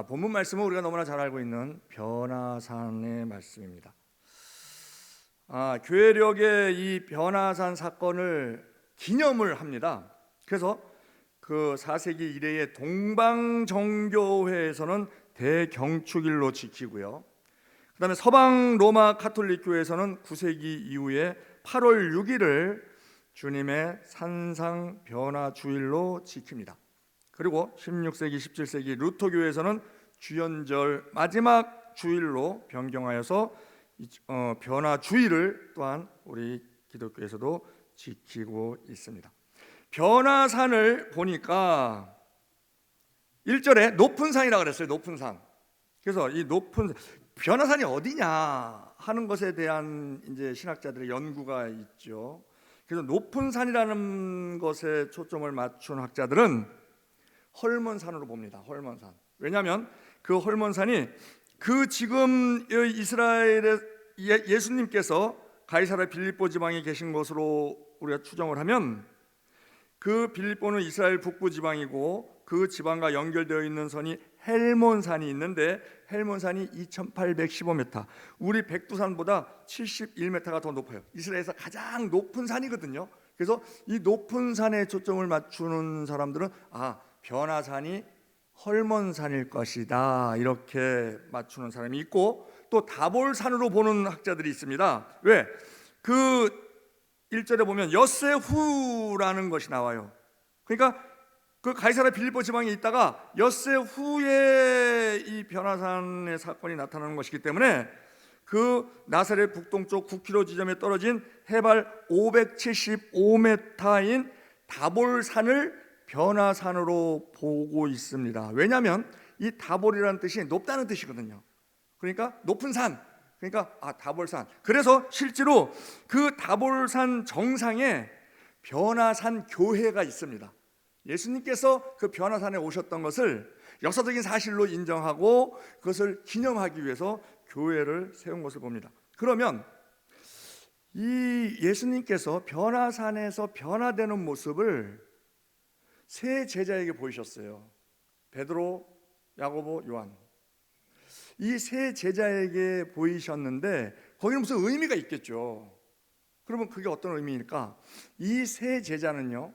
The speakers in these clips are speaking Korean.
본문 말씀은 우리가 너무나 잘 알고 있는 변화산의 말씀입니다. 교회력의 이 변화산 사건을 기념을 합니다. 그래서 그 4세기 이래의 동방정교회에서는 대경축일로 지키고요. 그 다음에 서방 로마 카톨릭 교회에서는 9세기 이후에 8월 6일을 주님의 산상 변화주일로 지킵니다. 그리고 16세기, 17세기 루터 교회에서는 주연절 마지막 주일로 변경하여서 변화주일을 또한 우리 기독교에서도 지키고 있습니다. 변화산을 보니까 1절에 높은 산이라고 그랬어요. 높은 산. 그래서 이 높은 변화산이 어디냐 하는 것에 대한 이제 신학자들의 연구가 있죠. 그래서 높은 산이라는 것에 초점을 맞춘 학자들은 헐몬산으로 봅니다. 헐몬산. 왜냐하면 그 헐몬산이 그 지금 이스라엘의 예수님께서 가이사랴 빌립보 지방에 계신 것으로 우리가 추정을 하면 그 빌립보는 이스라엘 북부 지방이고 그 지방과 연결되어 있는 선이 헬몬산이 있는데 헬몬산이 2815m, 우리 백두산보다 71m가 더 높아요. 이스라엘에서 가장 높은 산이거든요. 그래서 이 높은 산에 초점을 맞추는 사람들은 변화산이 헐몬산일 것이다 이렇게 맞추는 사람이 있고, 또 다볼산으로 보는 학자들이 있습니다. 왜? 그 1절에 보면 엿새후라는 것이 나와요. 그러니까 그 가이사랴 빌립보 지방에 있다가 엿새후에 이 변화산의 사건이 나타나는 것이기 때문에 그 나사렛 북동쪽 9km 지점에 떨어진 해발 575m인 다볼산을 변화산으로 보고 있습니다. 왜냐하면 이 다볼이라는 뜻이 높다는 뜻이거든요. 그러니까 높은 산, 그러니까 다볼산. 그래서 실제로 그 다볼산 정상에 변화산 교회가 있습니다. 예수님께서 그 변화산에 오셨던 것을 역사적인 사실로 인정하고 그것을 기념하기 위해서 교회를 세운 것을 봅니다. 그러면 이 예수님께서 변화산에서 변화되는 모습을 세 제자에게 보이셨어요. 베드로, 야고보, 요한. 이 세 제자에게 보이셨는데 거기는 무슨 의미가 있겠죠. 그러면 그게 어떤 의미일까? 이 세 제자는요,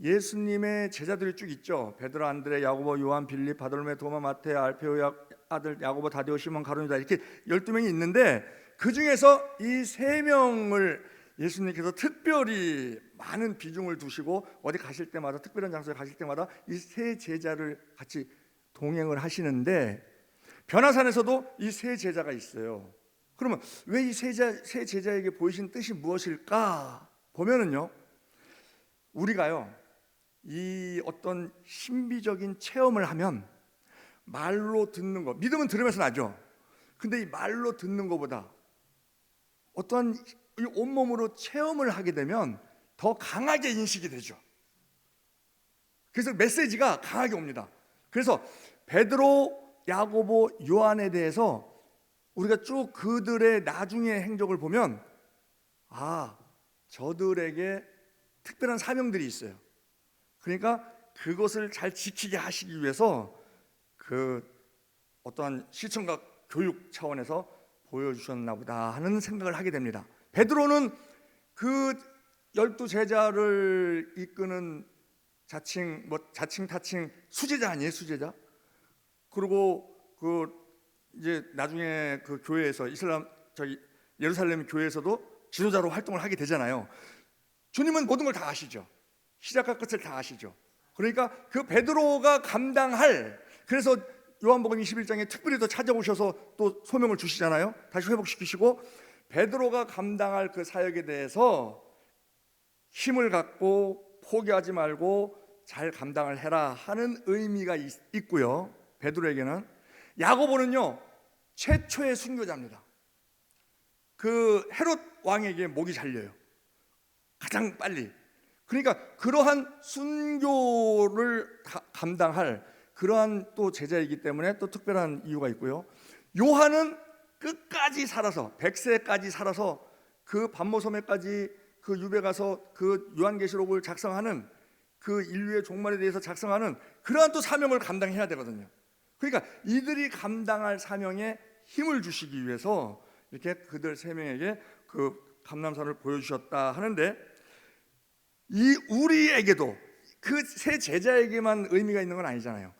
예수님의 제자들이 쭉 있죠. 베드로, 안드레, 야고보, 요한, 빌립, 바돌메, 도마, 마태, 알페오의 아들 야고보, 다데오, 시몬, 가룟유다, 이렇게 12명이 있는데 그 중에서 이 세 명을 예수님께서 특별히 많은 비중을 두시고 어디 가실 때마다, 특별한 장소에 가실 때마다 이 세 제자를 같이 동행을 하시는데, 변화산에서도 이 세 제자가 있어요. 그러면 왜 이 세 제자에게 보이신 뜻이 무엇일까 보면은요, 우리가요 이 어떤 신비적인 체험을 하면 말로 듣는 거, 믿음은 들으면서 나죠. 근데 이 말로 듣는 것보다 어떤 이 온몸으로 체험을 하게 되면 더 강하게 인식이 되죠. 그래서 메시지가 강하게 옵니다. 그래서 베드로, 야고보, 요한에 대해서 우리가 쭉 그들의 나중의 행적을 보면 저들에게 특별한 사명들이 있어요. 그러니까 그것을 잘 지키게 하시기 위해서 그 어떠한 시청과 교육 차원에서 보여주셨나 보다 하는 생각을 하게 됩니다. 베드로는 그 12제자를 이끄는 자칭 타칭 수제자 아니에요, 수제자. 그리고 그 이제 나중에 그 교회에서 예루살렘 교회에서도 지도자로 활동을 하게 되잖아요. 주님은 모든 걸 다 아시죠. 시작과 끝을 다 아시죠. 그러니까 그 베드로가 감당할, 그래서 요한복음 21장에 특별히 더 찾아오셔서 또 소명을 주시잖아요. 다시 회복시키시고 베드로가 감당할 그 사역에 대해서 힘을 갖고 포기하지 말고 잘 감당을 해라 하는 의미가 있고요. 베드로에게는. 야고보는요 최초의 순교자입니다. 그 헤롯 왕에게 목이 잘려요. 가장 빨리. 그러니까 그러한 순교를 감당할 그러한 또 제자이기 때문에 또 특별한 이유가 있고요. 요한은 끝까지 살아서 100세까지 살아서 그 반모섬에까지 그 유배 가서 그 요한계시록을 작성하는, 그 인류의 종말에 대해서 작성하는 그러한 또 사명을 감당해야 되거든요. 그러니까 이들이 감당할 사명에 힘을 주시기 위해서 이렇게 그들 세 명에게 그 감람산을 보여주셨다 하는데, 이 우리에게도 그 세 제자에게만 의미가 있는 건 아니잖아요.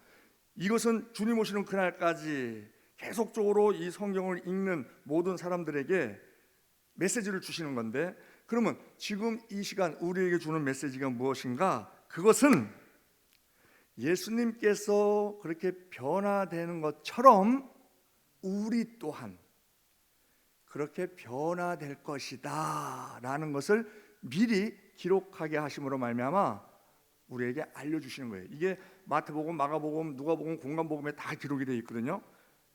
이것은 주님 오시는 그날까지 계속적으로 이 성경을 읽는 모든 사람들에게 메시지를 주시는 건데, 그러면 지금 이 시간 우리에게 주는 메시지가 무엇인가? 그것은 예수님께서 그렇게 변화되는 것처럼 우리 또한 그렇게 변화될 것이다 라는 것을 미리 기록하게 하심으로 말미암아 우리에게 알려주시는 거예요. 이게 마태복음, 마가복음, 누가복음, 공관복음에 다 기록이 되어 있거든요.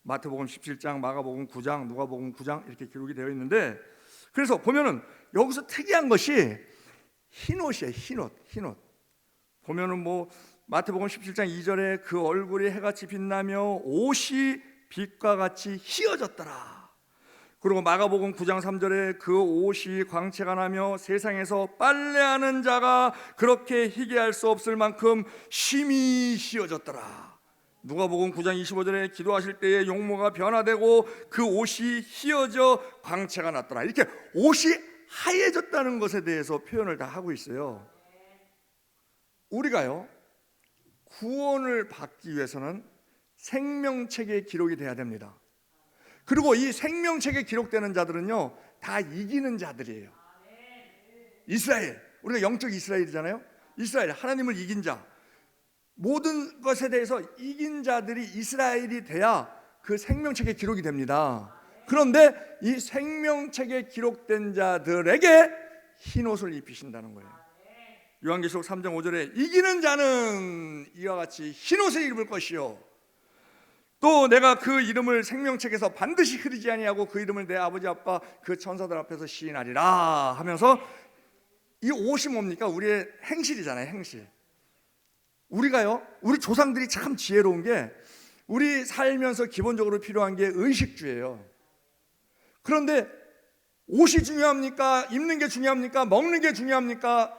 마태복음 17장, 마가복음 9장, 누가복음 9장 이렇게 기록이 되어 있는데, 그래서 보면은 여기서 특이한 것이 흰옷이에요. 흰옷. 보면은 뭐 마태복음 17장 2절에 그 얼굴이 해같이 빛나며 옷이 빛과 같이 희어졌더라. 그리고 마가복음 9장 3절에 그 옷이 광채가 나며 세상에서 빨래하는 자가 그렇게 희게 할 수 없을 만큼 심히 희어졌더라. 누가복음 9장 25절에 기도하실 때에 용모가 변화되고 그 옷이 희어져 광채가 났더라. 이렇게 옷이 하얘졌다는 것에 대해서 표현을 다 하고 있어요. 우리가요, 구원을 받기 위해서는 생명책에 기록이 돼야 됩니다. 그리고 이 생명책에 기록되는 자들은요, 다 이기는 자들이에요. 이스라엘, 우리가 영적 이스라엘이잖아요. 이스라엘, 하나님을 이긴 자, 모든 것에 대해서 이긴 자들이 이스라엘이 돼야 그 생명책에 기록이 됩니다. 그런데 이 생명책에 기록된 자들에게 흰옷을 입히신다는 거예요. 요한계시록 3장 5절에 이기는 자는 이와 같이 흰옷을 입을 것이요, 또 내가 그 이름을 생명책에서 반드시 흐리지 아니하고 그 이름을 내 아버지 아빠 그 천사들 앞에서 시인하리라 하면서, 이 옷이 뭡니까? 우리의 행실이잖아요. 행실. 우리가요, 우리 조상들이 참 지혜로운 게, 우리 살면서 기본적으로 필요한 게 의식주예요. 그런데 옷이 중요합니까? 입는 게 중요합니까? 먹는 게 중요합니까?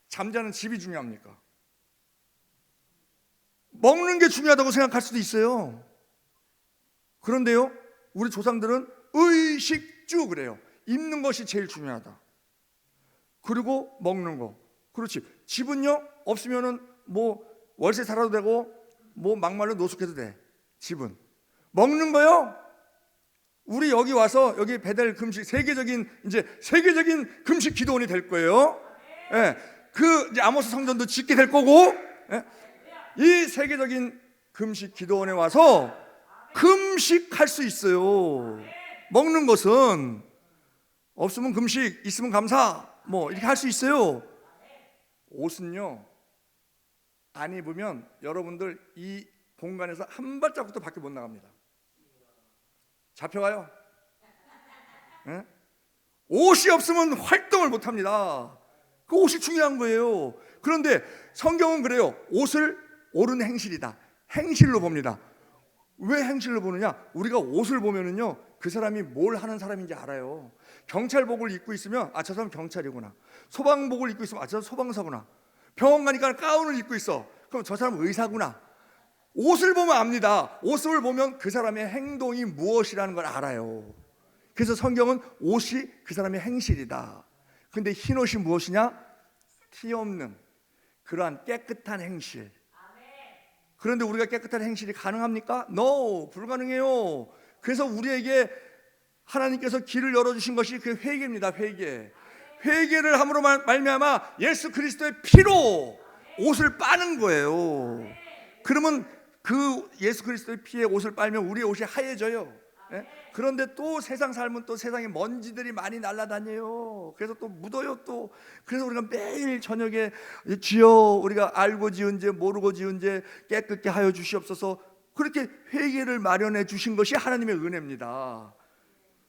잠자는 집이 중요합니까? 먹는 게 중요하다고 생각할 수도 있어요. 그런데요, 우리 조상들은 의식주 그래요. 입는 것이 제일 중요하다. 그리고 먹는 거. 그렇지. 집은요, 없으면은 뭐 월세 살아도 되고 뭐 막말로 노숙해도 돼. 집은. 먹는 거요, 우리 여기 와서 여기 베델 금식 세계적인 금식 기도원이 될 거예요. 예. 그 이제 아모스 성전도 짓게 될 거고, 예. 이 세계적인 금식 기도원에 와서 금식할 수 있어요. 먹는 것은 없으면 금식, 있으면 감사, 뭐 이렇게 할 수 있어요. 옷은요, 안 입으면 여러분들 이 공간에서 한 발자국도 밖에 못 나갑니다. 잡혀가요. 예? 옷이 없으면 활동을 못 합니다. 그 옷이 중요한 거예요. 그런데 성경은 그래요. 옷을 옳은 행실이다, 행실로 봅니다. 왜 행실로 보느냐? 우리가 옷을 보면은요, 그 사람이 뭘 하는 사람인지 알아요. 경찰복을 입고 있으면 아, 저 사람 경찰이구나. 소방복을 입고 있으면 아, 저 사람 소방사구나. 병원 가니까 가운을 입고 있어. 그럼 저 사람 의사구나. 옷을 보면 압니다. 옷을 보면 그 사람의 행동이 무엇이라는 걸 알아요. 그래서 성경은 옷이 그 사람의 행실이다. 근데 흰 옷이 무엇이냐? 티 없는 그러한 깨끗한 행실. 그런데 우리가 깨끗한 행실이 가능합니까? No, 불가능해요. 그래서 우리에게 하나님께서 길을 열어주신 것이 그 회개입니다. 회개를 함으로 말미암아 예수 그리스도의 피로 옷을 빠는 거예요. 그러면 그 예수 그리스도의 피에 옷을 빨면 우리의 옷이 하얘져요. 예? 그런데 또 세상 삶은 또 세상에 먼지들이 많이 날아다녀요. 그래서 또 묻어요. 또 그래서 우리가 매일 저녁에 주여 우리가 알고 지은 죄 모르고 지은 죄 깨끗게 하여 주시옵소서, 그렇게 회개를 마련해 주신 것이 하나님의 은혜입니다.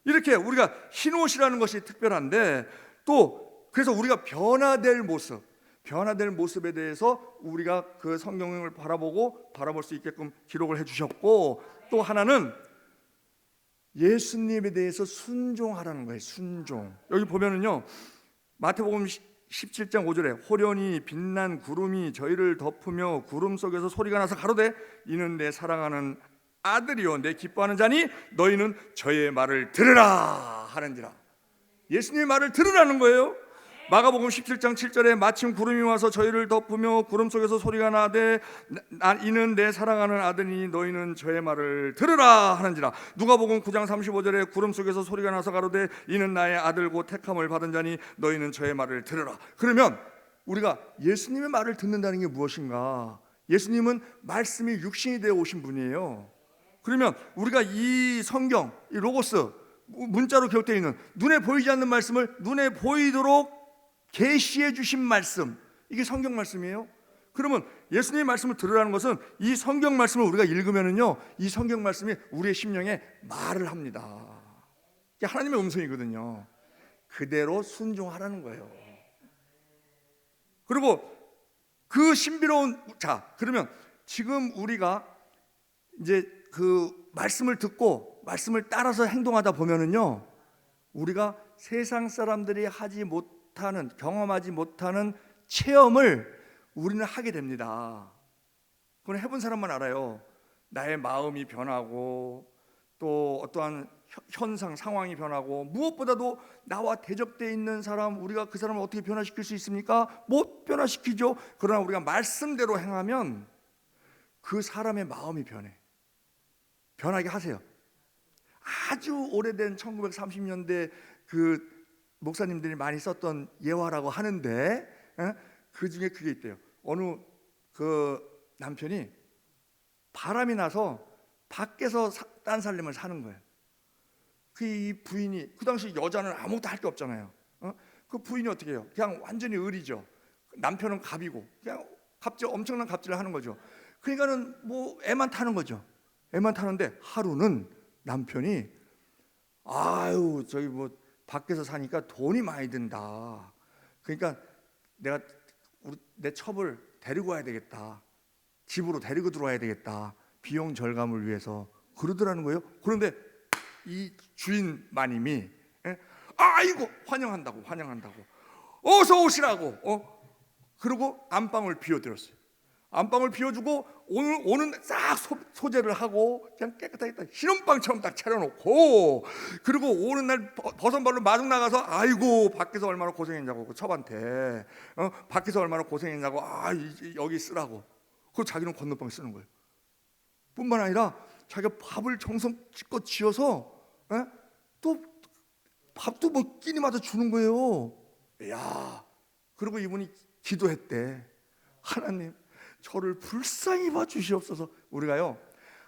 이렇게 우리가 흰옷이라는 것이 특별한데, 또 그래서 우리가 변화될 모습에 대해서 우리가 그 성경을 바라볼 수 있게끔 기록을 해주셨고, 또 하나는 예수님에 대해서 순종하라는 거예요. 순종. 여기 보면은요, 마태복음 17장 5절에 호련히 빛난 구름이 저희를 덮으며 구름 속에서 소리가 나서 가로되 이는 내 사랑하는 아들이요 내 기뻐하는 자니 너희는 저의 말을 들으라 하는지라. 예수님의 말을 들으라는 거예요. 마가복음 17장 7절에 마침 구름이 와서 저희를 덮으며 구름 속에서 소리가 나되 이는 내 사랑하는 아들이니 너희는 저의 말을 들으라 하는지라. 누가복음 9장 35절에 구름 속에서 소리가 나서 가로되 이는 나의 아들 곧 택함을 받은 자니 너희는 저의 말을 들으라. 그러면 우리가 예수님의 말을 듣는다는 게 무엇인가? 예수님은 말씀이 육신이 되어 오신 분이에요. 그러면 우리가 이 성경, 이 로고스, 문자로 기록되어 있는 눈에 보이지 않는 말씀을 눈에 보이도록 계시해 주신 말씀, 이게 성경 말씀이에요. 그러면 예수님의 말씀을 들으라는 것은 이 성경 말씀을 우리가 읽으면은요, 이 성경 말씀이 우리의 심령에 말을 합니다. 이게 하나님의 음성이거든요. 그대로 순종하라는 거예요. 그리고 그 신비로운, 자, 그러면 지금 우리가 이제 그 말씀을 듣고 말씀을 따라서 행동하다 보면은요, 우리가 세상 사람들이 하지 못하는, 경험하지 못하는 체험을 우리는 하게 됩니다. 그건 해본 사람만 알아요. 나의 마음이 변하고 또 어떠한 현상, 상황이 변하고, 무엇보다도 나와 대적되어 있는 사람, 우리가 그 사람을 어떻게 변화시킬 수 있습니까? 못 변화시키죠. 그러나 우리가 말씀대로 행하면 그 사람의 마음이 변하게 하세요. 아주 오래된 1930년대 그 목사님들이 많이 썼던 예화라고 하는데, 그 중에 그게 있대요. 어느 그 남편이 바람이 나서 밖에서 딴 살림을 사는 거예요. 그 이 부인이, 그 당시 여자는 아무것도 할 게 없잖아요. 그 부인이 어떻게 해요? 그냥 완전히 을이죠. 남편은 갑이고, 그냥 엄청난 갑질을 하는 거죠. 그러니까는 뭐 애만 타는 거죠. 애만 타는데 하루는 남편이 아유 저기 뭐 밖에서 사니까 돈이 많이 든다. 그러니까 내가 내 첩을 데리고 와야 되겠다. 집으로 데리고 들어와야 되겠다. 비용 절감을 위해서 그러더라는 거예요. 그런데 이 주인 마님이 아이고 환영한다고 어서 오시라고 그리고 안방을 비워드렸어요. 안방을 비워주고 오는 싹 소재를 하고 그냥 깨끗하게 딱 신혼방처럼 딱 차려놓고, 그리고 오는 날 버선발로 마중 나가서 아이고 밖에서 얼마나 고생했냐고 그 첩한테 밖에서 얼마나 고생했냐고 여기 쓰라고. 그리고 자기는 건너방에 쓰는 거예요. 뿐만 아니라 자기가 밥을 정성껏 지어서 또 밥도 뭐 끼니마다 주는 거예요. 야, 그리고 이분이 기도했대. 하나님, 저를 불쌍히 봐주시옵소서. 우리가요,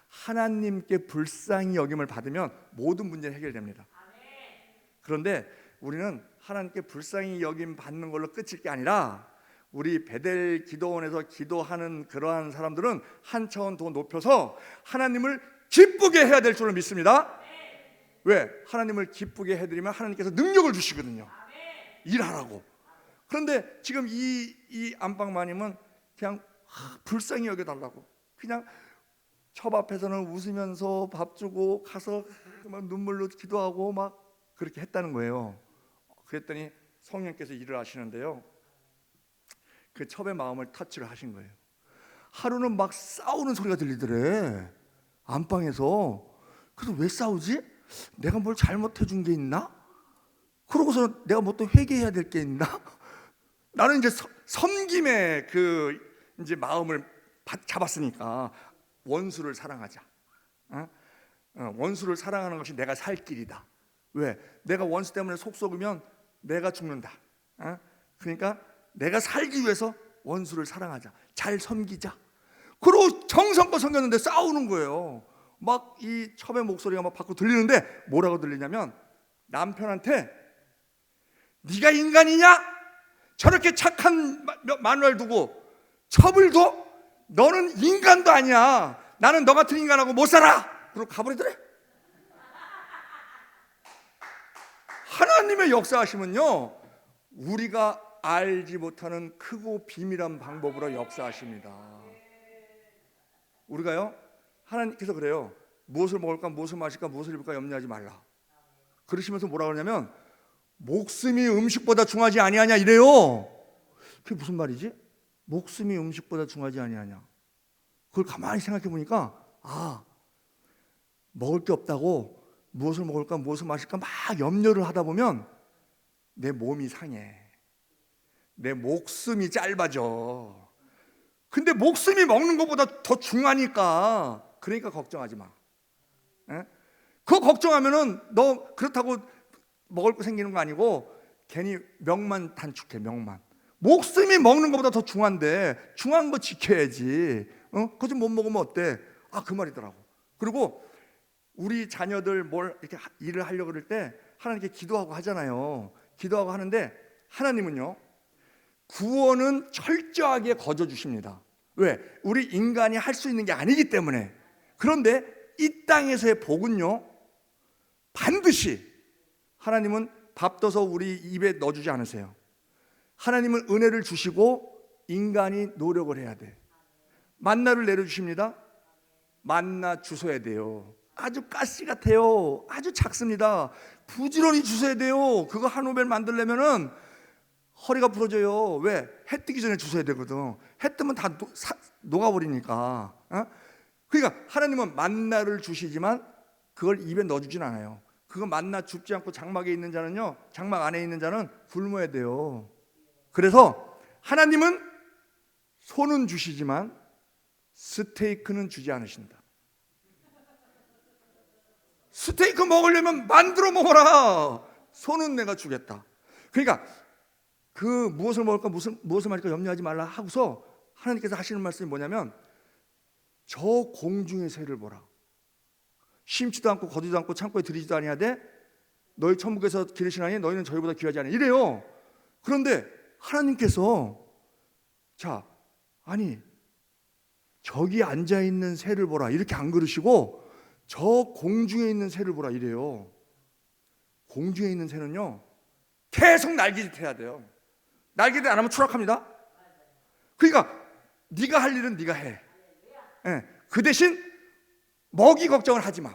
하나님께 불쌍히 여김을 받으면 모든 문제는 해결됩니다. 그런데 우리는 하나님께 불쌍히 여김 받는 걸로 끝일 게 아니라, 우리 베델 기도원에서 기도하는 그러한 사람들은 한 차원 더 높여서 하나님을 기쁘게 해야 될 줄로 믿습니다. 왜? 하나님을 기쁘게 해드리면 하나님께서 능력을 주시거든요. 일하라고. 그런데 지금 이 안방마님은 그냥 불쌍히 여겨달라고, 그냥 첩 앞에서는 웃으면서 밥 주고 가서 막 눈물로 기도하고 막 그렇게 했다는 거예요. 그랬더니 성령께서 일을 하시는데요, 그 첩의 마음을 터치를 하신 거예요. 하루는 막 싸우는 소리가 들리더래, 안방에서. 그래서 왜 싸우지? 내가 뭘 잘못해 준 게 있나? 그러고서 내가 뭐 또 회개해야 될 게 있나? 나는 이제 섬김의 그 이제 마음을 잡았으니까 원수를 사랑하자. 원수를 사랑하는 것이 내가 살 길이다. 왜? 내가 원수 때문에 속 썩으면 내가 죽는다. 그러니까 내가 살기 위해서 원수를 사랑하자. 잘 섬기자. 그리고 정성껏 섬겼는데 싸우는 거예요. 막 이 첩의 목소리가 막 밖으로 들리는데 뭐라고 들리냐면, 남편한테 네가 인간이냐? 저렇게 착한 마누라를 두고 첩을 둬? 너는 인간도 아니야. 나는 너 같은 인간하고 못 살아. 그리고 가버리더래. 하나님의 역사하심은요, 우리가 알지 못하는 크고 비밀한 방법으로 역사하십니다. 우리가요, 하나님께서 그래요. 무엇을 먹을까, 무엇을 마실까, 무엇을 입을까 염려하지 말라. 그러시면서 뭐라 그러냐면, 목숨이 음식보다 중하지 아니하냐 이래요. 그게 무슨 말이지? 목숨이 음식보다 중하지 아니하냐. 그걸 가만히 생각해 보니까 먹을 게 없다고 무엇을 먹을까 무엇을 마실까 막 염려를 하다 보면 내 몸이 상해. 내 목숨이 짧아져. 근데 목숨이 먹는 것보다 더 중하니까, 그러니까 걱정하지 마. 그거 걱정하면은 너 그렇다고 먹을 거 생기는 거 아니고 괜히 명만 단축해. 명만. 목숨이 먹는 것보다 더 중한데 중한 거 지켜야지. 그거 좀 못 먹으면 어때? 그 말이더라고. 그리고 우리 자녀들 뭘 이렇게 일을 하려고 그럴 때 하나님께 기도하고 하잖아요. 기도하고 하는데 하나님은요, 구원은 철저하게 거저 주십니다. 왜? 우리 인간이 할 수 있는 게 아니기 때문에. 그런데 이 땅에서의 복은요, 반드시 하나님은 밥 떠서 우리 입에 넣어주지 않으세요. 하나님은 은혜를 주시고 인간이 노력을 해야 돼. 만나를 내려주십니다. 만나 주셔야 돼요. 아주 가시 같아요. 아주 작습니다. 부지런히 주셔야 돼요. 그거 한 오벨 만들려면은 허리가 부러져요. 왜? 해 뜨기 전에 주셔야 되거든. 해 뜨면 다 녹아버리니까. 그러니까 하나님은 만나를 주시지만 그걸 입에 넣어주진 않아요. 그거 만나 줍지 않고 장막에 있는 자는요, 장막 안에 있는 자는 굶어야 돼요. 그래서 하나님은 손은 주시지만 스테이크는 주지 않으신다. 스테이크 먹으려면 만들어 먹어라. 손은 내가 주겠다. 그러니까 그 무엇을 먹을까 무엇을 마실까 염려하지 말라 하고서 하나님께서 하시는 말씀이 뭐냐면, 저 공중의 새를 보라. 심지도 않고 거두지도 않고 창고에 들이지도 아니하되 너희 천국에서 기르시나니 너희는 저희보다 귀하지 않으니, 이래요. 그런데 하나님께서 저기 앉아있는 새를 보라 이렇게 안 그러시고 저 공중에 있는 새를 보라 이래요. 공중에 있는 새는요, 계속 날개짓 해야 돼요. 날개짓 안 하면 추락합니다. 그러니까 네가 할 일은 네가 해. 그 대신 먹이 걱정을 하지 마.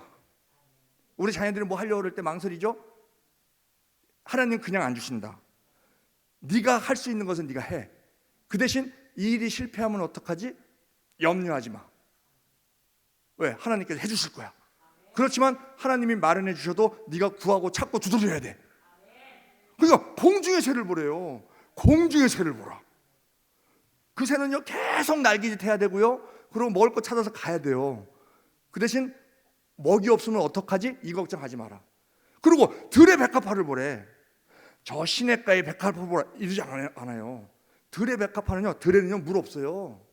우리 자녀들이 뭐 하려고 그럴 때 망설이죠? 하나님 그냥 안 주신다. 네가 할 수 있는 것은 네가 해. 그 대신 이 일이 실패하면 어떡하지? 염려하지 마. 왜? 하나님께서 해주실 거야. 그렇지만 하나님이 마련해 주셔도 네가 구하고 찾고 두드려야 돼. 그러니까 공중의 새를 보래요. 공중의 새를 보라. 그 새는요, 계속 날개짓 해야 되고요, 그리고 먹을 거 찾아서 가야 돼요. 그 대신 먹이 없으면 어떡하지? 이 걱정하지 마라. 그리고 들의 백합화를 보래. 저 시냇가의 백합화 보라 이러지 않아요. 들의 백합화는요, 들에는요 물 없어요.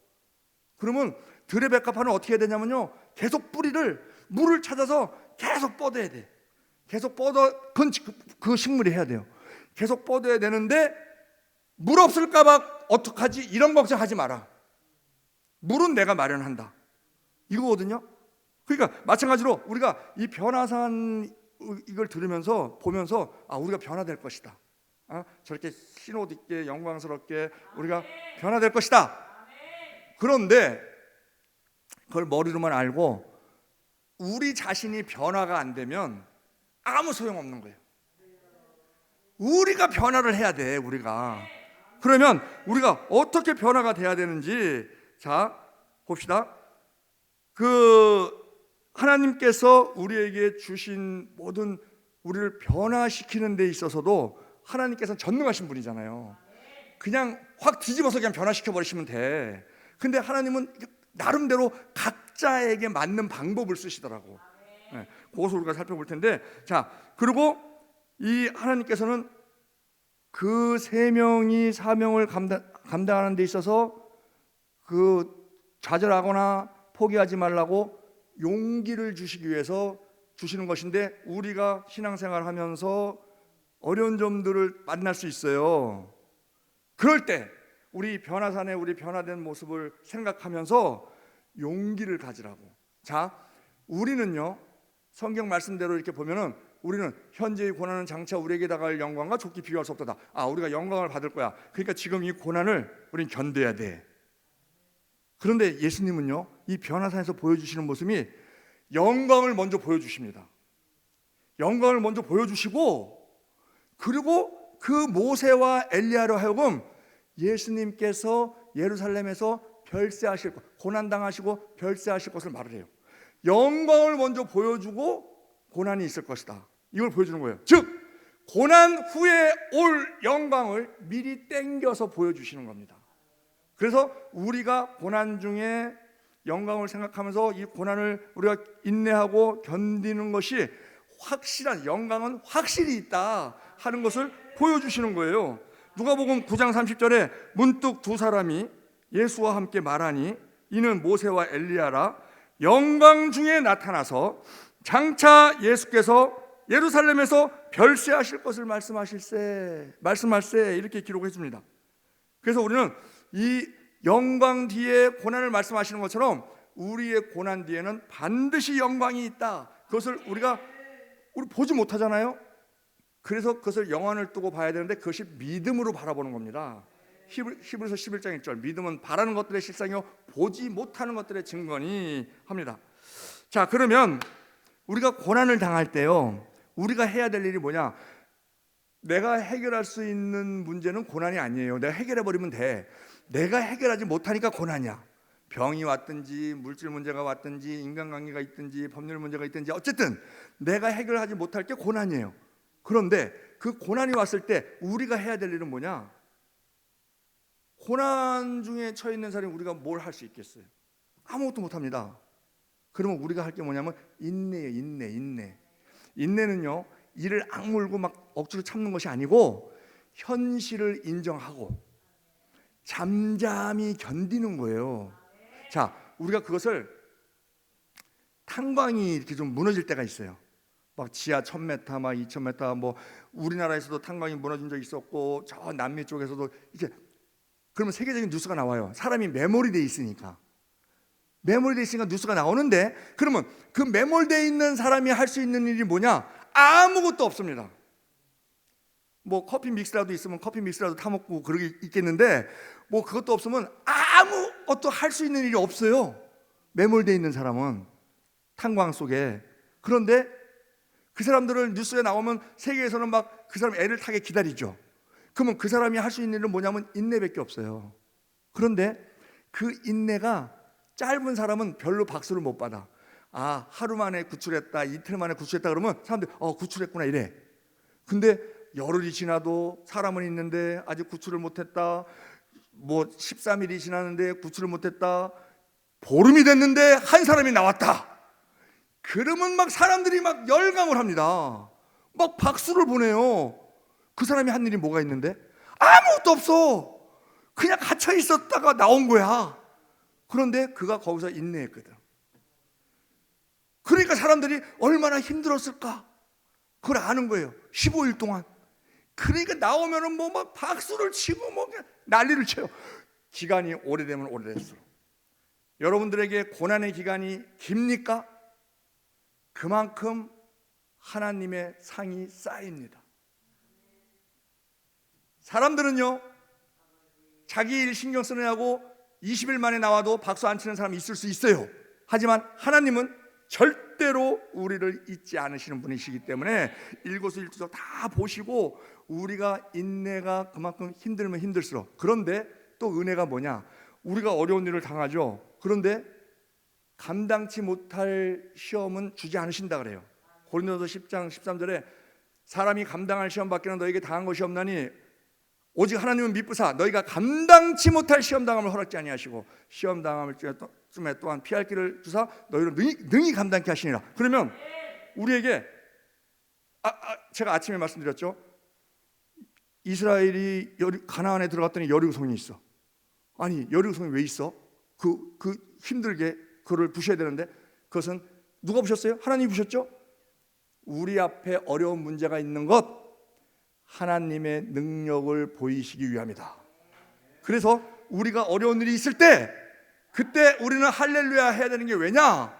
그러면 들의 백합화는 어떻게 해야 되냐면요, 계속 물을 찾아서 계속 뻗어야 돼. 계속 그 식물이 해야 돼요. 계속 뻗어야 되는데 물 없을까봐 어떡하지? 이런 걱정하지 마라. 물은 내가 마련한다. 이거거든요. 그러니까 마찬가지로 우리가 이 변화산 이걸 들으면서 보면서 우리가 변화될 것이다. 저렇게 흰 옷 입게 영광스럽게 우리가 변화될 것이다. 그런데 그걸 머리로만 알고 우리 자신이 변화가 안 되면 아무 소용없는 거예요. 우리가 변화를 해야 돼. 우리가. 그러면 우리가 어떻게 변화가 돼야 되는지 봅시다. 하나님께서 우리에게 주신 모든 우리를 변화시키는 데 있어서도 하나님께서는 전능하신 분이잖아요. 그냥 확 뒤집어서 그냥 변화시켜 버리시면 돼. 근데 하나님은 나름대로 각자에게 맞는 방법을 쓰시더라고. 그것을 우리가 살펴볼 텐데, 그리고 이 하나님께서는 그 세 명이 사명을 감당하는 데 있어서 좌절하거나 포기하지 말라고 용기를 주시기 위해서 주시는 것인데, 우리가 신앙생활 하면서 어려운 점들을 만날 수 있어요. 그럴 때 우리 변화산의 우리 변화된 모습을 생각하면서 용기를 가지라고. 우리는요, 성경 말씀대로 이렇게 보면은 우리는 현재의 고난은 장차 우리에게 다가올 영광과 좋게 비교할 수 없다. 우리가 영광을 받을 거야. 그러니까 지금 이 고난을 우린 견뎌야 돼. 그런데 예수님은요, 이 변화산에서 보여주시는 모습이 영광을 먼저 보여주십니다. 영광을 먼저 보여주시고, 그리고 그 모세와 엘리야로 하여금 예수님께서 예루살렘에서 별세하실 것, 고난당하시고 별세하실 것을 말을 해요. 영광을 먼저 보여주고 고난이 있을 것이다, 이걸 보여주는 거예요. 즉 고난 후에 올 영광을 미리 땡겨서 보여주시는 겁니다. 그래서 우리가 고난 중에 영광을 생각하면서 이 고난을 우리가 인내하고 견디는 것이 확실한, 영광은 확실히 있다 하는 것을 보여주시는 거예요. 누가복음 9장 30절에 문득 두 사람이 예수와 함께 말하니 이는 모세와 엘리야라. 영광 중에 나타나서 장차 예수께서 예루살렘에서 별세하실 것을 말씀할세 이렇게 기록해 줍니다. 그래서 우리는 이 영광 뒤에 고난을 말씀하시는 것처럼 우리의 고난 뒤에는 반드시 영광이 있다, 그것을 우리 보지 못하잖아요. 그래서 그것을 영안을 뜨고 봐야 되는데 그것이 믿음으로 바라보는 겁니다. 히브리서 11장 1절, 믿음은 바라는 것들의 실상이요 보지 못하는 것들의 증거니 합니다. 자, 그러면 우리가 고난을 당할 때요, 우리가 해야 될 일이 뭐냐? 내가 해결할 수 있는 문제는 고난이 아니에요. 내가 해결해버리면 돼. 내가 해결하지 못하니까 고난이야. 병이 왔든지 물질 문제가 왔든지 인간관계가 있든지 법률 문제가 있든지 어쨌든 내가 해결하지 못할 게 고난이에요. 그런데 그 고난이 왔을 때 우리가 해야 될 일은 뭐냐? 고난 중에 처해 있는 사람이 우리가 뭘 할 수 있겠어요? 아무것도 못합니다. 그러면 우리가 할 게 뭐냐면 인내예요. 인내는요, 이를 악물고 막 억지로 참는 것이 아니고 현실을 인정하고 잠잠히 견디는 거예요. 자, 우리가 그것을 탄광이 이렇게 좀 무너질 때가 있어요. 막 지하 1000m, 막 2000m, 뭐 우리나라에서도 탄광이 무너진 적 있었고 저 남미 쪽에서도 이렇게. 그러면 세계적인 뉴스가 나와요. 사람이 매몰이 돼 있으니까 뉴스가 나오는데, 그러면 그 매몰되어 있는 사람이 할 수 있는 일이 뭐냐? 아무것도 없습니다. 뭐 커피 믹스라도 있으면 커피 믹스라도 타먹고 그러게 있겠는데, 뭐 그것도 없으면 아무것도 할 수 있는 일이 없어요. 매몰되어 있는 사람은 탄광 속에. 그런데 그 사람들을 뉴스에 나오면 세계에서는 막 그 사람 애를 타게 기다리죠. 그러면 그 사람이 할 수 있는 일은 뭐냐면 인내밖에 없어요. 그런데 그 인내가 짧은 사람은 별로 박수를 못 받아. 아, 하루 만에 구출했다, 이틀 만에 구출했다 그러면 사람들이 구출했구나 이래. 근데 열흘이 지나도 사람은 있는데 아직 구출을 못했다, 뭐 13일이 지났는데 구출을 못했다, 보름이 됐는데 한 사람이 나왔다, 그러면 막 사람들이 막 열광을 합니다. 막 박수를 보내요. 그 사람이 한 일이 뭐가 있는데? 아무것도 없어. 그냥 갇혀 있었다가 나온 거야. 그런데 그가 거기서 인내했거든. 그러니까 사람들이 얼마나 힘들었을까 그걸 아는 거예요. 15일 동안. 그러니까 나오면은 뭐 막 박수를 치고 뭐 난리를 쳐요. 기간이 오래되면 오래될수록. 여러분들에게 고난의 기간이 깁니까? 그만큼 하나님의 상이 쌓입니다. 사람들은요, 자기 일 신경 쓰느냐고 20일 만에 나와도 박수 안 치는 사람이 있을 수 있어요. 하지만 하나님은 절대로 우리를 잊지 않으시는 분이시기 때문에 일거수일투족 다 보시고, 우리가 인내가 그만큼 힘들면 힘들수록. 그런데 또 은혜가 뭐냐? 우리가 어려운 일을 당하죠. 그런데 감당치 못할 시험은 주지 않으신다 그래요. 고린도서 10장 13절에 사람이 감당할 시험 밖에는 너에게 당한 것이 없나니 오직 하나님은 미쁘사 너희가 감당치 못할 시험 당함을 허락지 아니하시고 시험 당함을 쯤에 또한 피할 길을 주사 너희를 능히 감당케 하시니라. 그러면 우리에게 제가 아침에 말씀드렸죠. 이스라엘이 가나안에 들어갔더니 여리고성이 있어. 아니, 여리고성이 왜 있어? 그 힘들게 그를 부셔야 되는데, 그것은 누가 부셨어요? 하나님이 부셨죠. 우리 앞에 어려운 문제가 있는 것, 하나님의 능력을 보이시기 위함이다. 그래서 우리가 어려운 일이 있을 때, 그때 우리는 할렐루야 해야 되는 게 왜냐?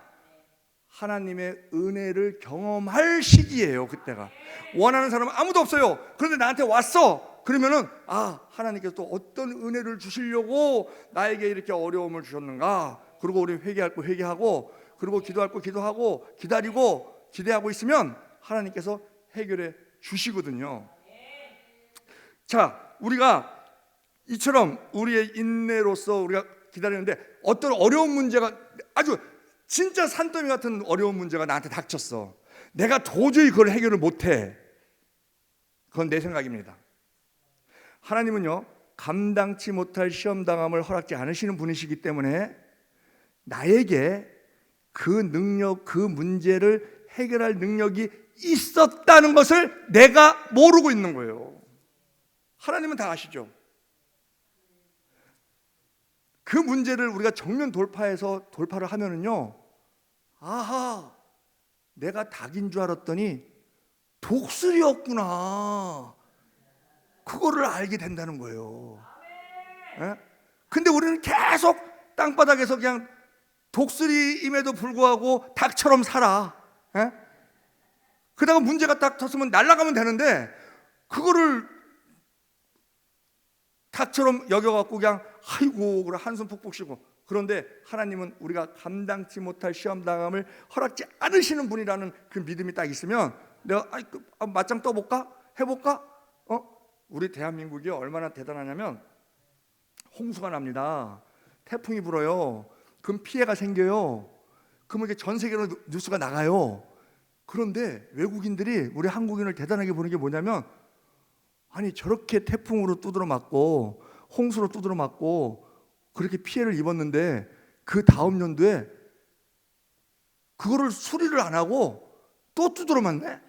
하나님의 은혜를 경험할 시기예요. 그때가. 원하는 사람은 아무도 없어요. 그런데 나한테 왔어. 그러면은 하나님께서 또 어떤 은혜를 주시려고 나에게 이렇게 어려움을 주셨는가. 그리고 우리 회개할 거 회개하고, 그리고 기도할 거 기도하고, 기다리고 기대하고 있으면 하나님께서 해결해 주시거든요. 자, 우리가 이처럼 우리의 인내로서 우리가 기다리는데 어떤 어려운 문제가 아주 진짜 산더미 같은 어려운 문제가 나한테 닥쳤어. 내가 도저히 그걸 해결을 못해. 그건 내 생각입니다. 하나님은요, 감당치 못할 시험당함을 허락지 않으시는 분이시기 때문에 나에게 그 능력, 그 문제를 해결할 능력이 있었다는 것을 내가 모르고 있는 거예요. 하나님은 다 아시죠? 그 문제를 우리가 정면 돌파를 하면은요, 아하, 내가 닭인 줄 알았더니 독수리였구나. 그거를 알게 된다는 거예요. 예? 근데 우리는 계속 땅바닥에서 그냥 독수리임에도 불구하고 닭처럼 살아. 예? 그다가 문제가 딱 터지면 날아가면 되는데 그거를 닭처럼 여겨갖고 그냥 아이고 그래 한숨 푹푹 쉬고. 그런데 하나님은 우리가 감당치 못할 시험당함을 허락지 않으시는 분이라는 그 믿음이 딱 있으면 내가 맞짱 떠볼까? 해볼까? 우리 대한민국이 얼마나 대단하냐면 홍수가 납니다. 태풍이 불어요. 그럼 피해가 생겨요. 그러면 이게 전 세계로 뉴스가 나가요. 그런데 외국인들이 우리 한국인을 대단하게 보는 게 뭐냐면, 아니 저렇게 태풍으로 두드러 맞고 홍수로 두드러 맞고 그렇게 피해를 입었는데 그 다음 연도에 그거를 수리를 안 하고 또 두드러 맞네.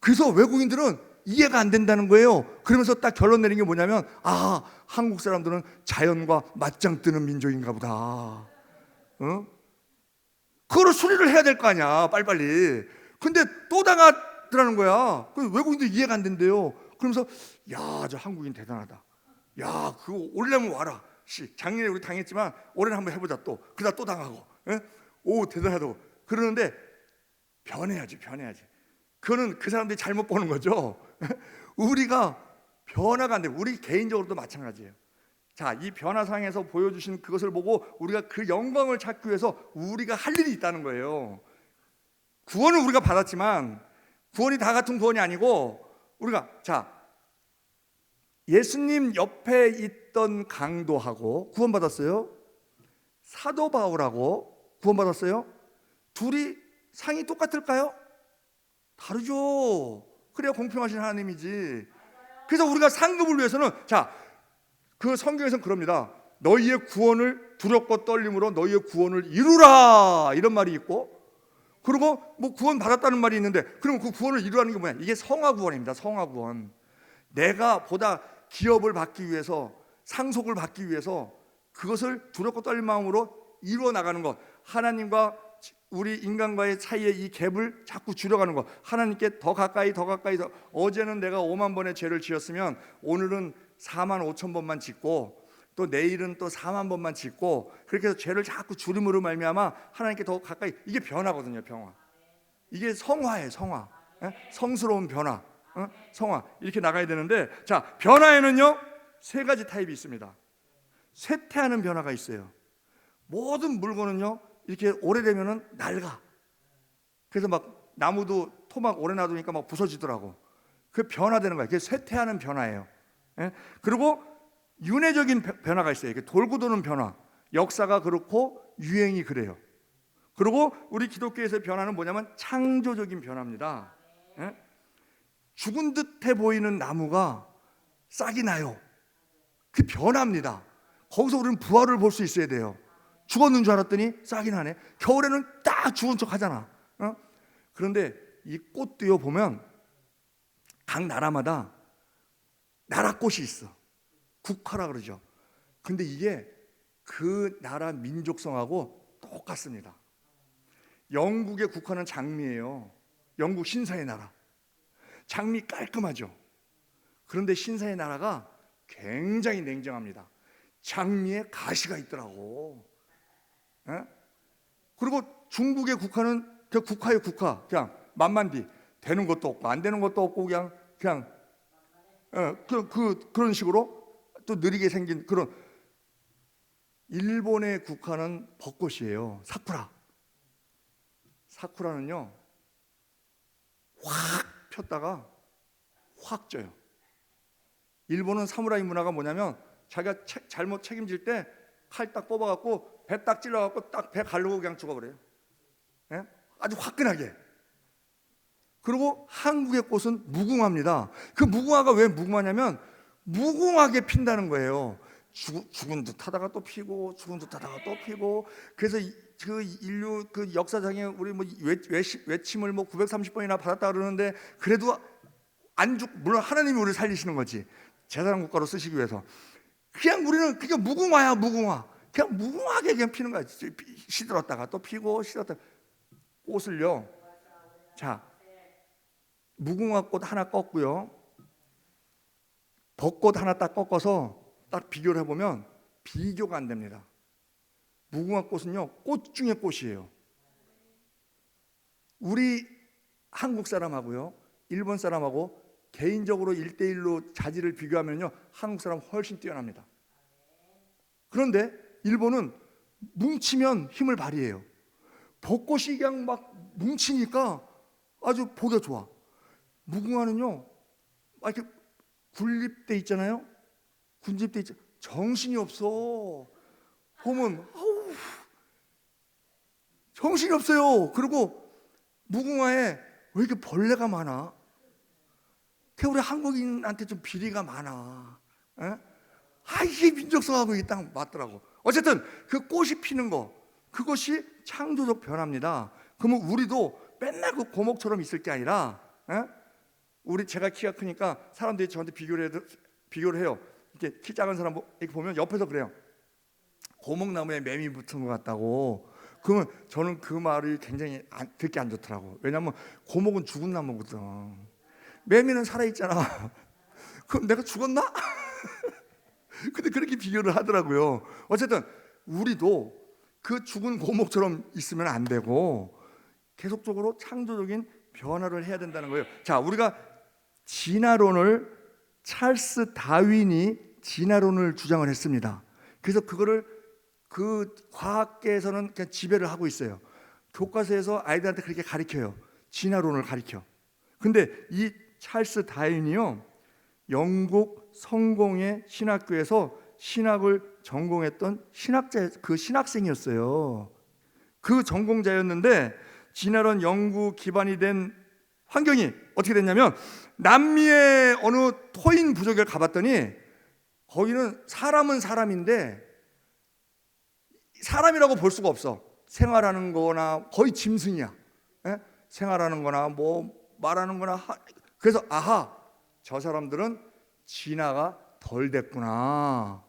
그래서 외국인들은 이해가 안 된다는 거예요. 그러면서 딱 결론 내린 게 뭐냐면, 아, 한국 사람들은 자연과 맞짱 뜨는 민족인가 보다. 그거를 수리를 해야 될 거 아니야, 빨리빨리. 근데 또 당하더라는 거야. 외국인들 이해가 안 된대요. 그러면서 야, 저 한국인 대단하다. 야, 그거 올려면 와라. 작년에 우리 당했지만 올해는 한번 해보자 또. 그러다 또 당하고. 오, 대단하다고. 그러는데 변해야지. 그거는 그 사람들이 잘못 보는 거죠. 우리가 변화가 안 돼. 우리 개인적으로도 마찬가지예요. 자, 이 변화상에서 보여주신 그것을 보고 우리가 그 영광을 찾기 위해서 우리가 할 일이 있다는 거예요. 구원은 우리가 받았지만 구원이 다 같은 구원이 아니고, 우리가 예수님 옆에 있던 강도하고 구원받았어요. 사도 바울하고 구원받았어요. 둘이 상이 똑같을까요? 다르죠. 그래야 공평하신 하나님이지. 그래서 우리가 상급을 위해서는, 그 성경에서는 그럽니다. 너희의 구원을 두렵고 떨림으로 너희의 구원을 이루라, 이런 말이 있고, 그리고 뭐 구원 받았다는 말이 있는데, 그럼 그 구원을 이루라는 게 뭐야? 이게 성화 구원입니다. 성화 구원. 내가 보다 기업을 받기 위해서, 상속을 받기 위해서 그것을 두렵고 떨린 마음으로 이루어 나가는 것, 하나님과 우리 인간과의 사이의 이 갭을 자꾸 줄여가는 것, 하나님께 더 가까이 어제는 내가 5만 번의 죄를 지었으면 오늘은 4만 5천 번만 짓고, 또 내일은 또 4만 번만 짓고, 그렇게 해서 죄를 자꾸 줄임으로 말미암아 하나님께 더 가까이. 이게 변화거든요. 변화. 이게 성화예요. 성화. 성스러운 변화. 성화. 이렇게 나가야 되는데, 변화에는요 3가지 타입이 있습니다. 쇠퇴하는 변화가 있어요. 모든 물건은요 이렇게 오래되면은 낡아. 그래서 막 나무도 토막 오래 놔두니까 막 부서지더라고. 그게 변화되는 거야. 그게 쇠퇴하는 변화예요. 그리고 윤회적인 변화가 있어요. 이게 돌고 도는 변화. 역사가 그렇고 유행이 그래요. 그리고 우리 기독교에서의 변화는 뭐냐면 창조적인 변화입니다. 죽은 듯해 보이는 나무가 싹이 나요. 그 변화입니다. 거기서 우리는 부활을 볼 수 있어야 돼요. 죽었는 줄 알았더니 싹이 나네. 겨울에는 딱 죽은 척 하잖아. 그런데 이 꽃도요 보면 각 나라마다 나라꽃이 있어. 국화라 그러죠. 근데 이게 그 나라 민족성하고 똑같습니다. 영국의 국화는 장미예요. 영국 신사의 나라. 장미 깔끔하죠. 그런데 신사의 나라가 굉장히 냉정합니다. 장미에 가시가 있더라고. 그리고 중국의 국화는 그 국화의 국화, 그냥 만만디, 되는 것도 없고 안 되는 것도 없고 그냥 그런 식으로 또 느리게 생긴 그런. 일본의 국화는 벚꽃이에요. 사쿠라는요 확 폈다가 확 져요. 일본은 사무라이 문화가 뭐냐면 자기가 잘못 책임질 때 칼 딱 뽑아갖고 배 딱 찔러갖고 딱 배 가르고 그냥 죽어버려요. 예? 아주 화끈하게. 그리고 한국의 꽃은 무궁화입니다. 그 무궁화가 왜 무궁화냐면 무궁하게 핀다는 거예요. 죽은 듯 하다가 또 피고 죽은 듯 하다가 또 피고. 그래서 그 인류 그 역사상에 우리 뭐 외침을 뭐 930번이나 받았다 그러는데 그래도 안 죽, 물론 하나님이 우리를 살리시는 거지. 제사장 국가로 쓰시기 위해서. 그냥 우리는 그게 무궁화야, 무궁화. 그냥 무궁하게 그냥 피는 거야. 시들었다가 또 피고 시들었다가. 꽃을요. 자, 무궁화꽃 하나 꺾고요. 벚꽃 하나 딱 꺾어서 딱 비교를 해보면 비교가 안 됩니다. 무궁화꽃은요, 꽃 중에 꽃이에요. 우리 한국 사람하고요, 일본 사람하고 개인적으로 1대1로 자질을 비교하면요, 한국 사람 훨씬 뛰어납니다. 그런데 일본은 뭉치면 힘을 발휘해요. 벚꽃이 그냥 막 뭉치니까 아주 보기가 좋아. 무궁화는요, 막 이렇게 군립돼 있잖아요. 군집돼 있죠. 정신이 없어. 보면 정신이 없어요. 그리고 무궁화에 왜 이렇게 벌레가 많아? 우리 한국인한테 좀 비리가 많아. 에? 이게 민족성하고 이게 딱 맞더라고. 어쨌든 그 꽃이 피는 거, 그것이 창조적 변화입니다. 그러면 우리도 맨날 그 고목처럼 있을 게 아니라, 제가 키가 크니까 사람들이 저한테 비교를 해요. 이렇게 키 작은 사람 이렇게 보면 옆에서 그래요. 고목나무에 매미 붙은 것 같다고. 그러면 저는 그 말이 굉장히 듣기 안 좋더라고. 왜냐하면 고목은 죽은 나무거든. 매미는 살아있잖아. 그럼 내가 죽었나? 근데 그렇게 비교를 하더라고요. 어쨌든 우리도 그 죽은 고목처럼 있으면 안 되고 계속적으로 창조적인 변화를 해야 된다는 거예요. 자, 우리가 진화론을 찰스 다윈이 진화론을 주장을 했습니다. 그래서 그거를 그 과학계에서는 그냥 지배를 하고 있어요. 교과서에서 아이들한테 그렇게 가르쳐요. 진화론을 가르쳐. 근데 이 찰스 다윈이요, 영국 성공의 신학교에서 신학을 전공했던 그 신학생이었어요. 그 전공자였는데 진화론 연구 기반이 된 환경이 어떻게 됐냐면 남미의 어느 토인 부족에 가봤더니 거기는 사람은 사람인데 사람이라고 볼 수가 없어. 생활하는 거나 거의 짐승이야. 생활하는 거나 뭐 말하는 거나. 그래서 저 사람들은 진화가 덜 됐구나.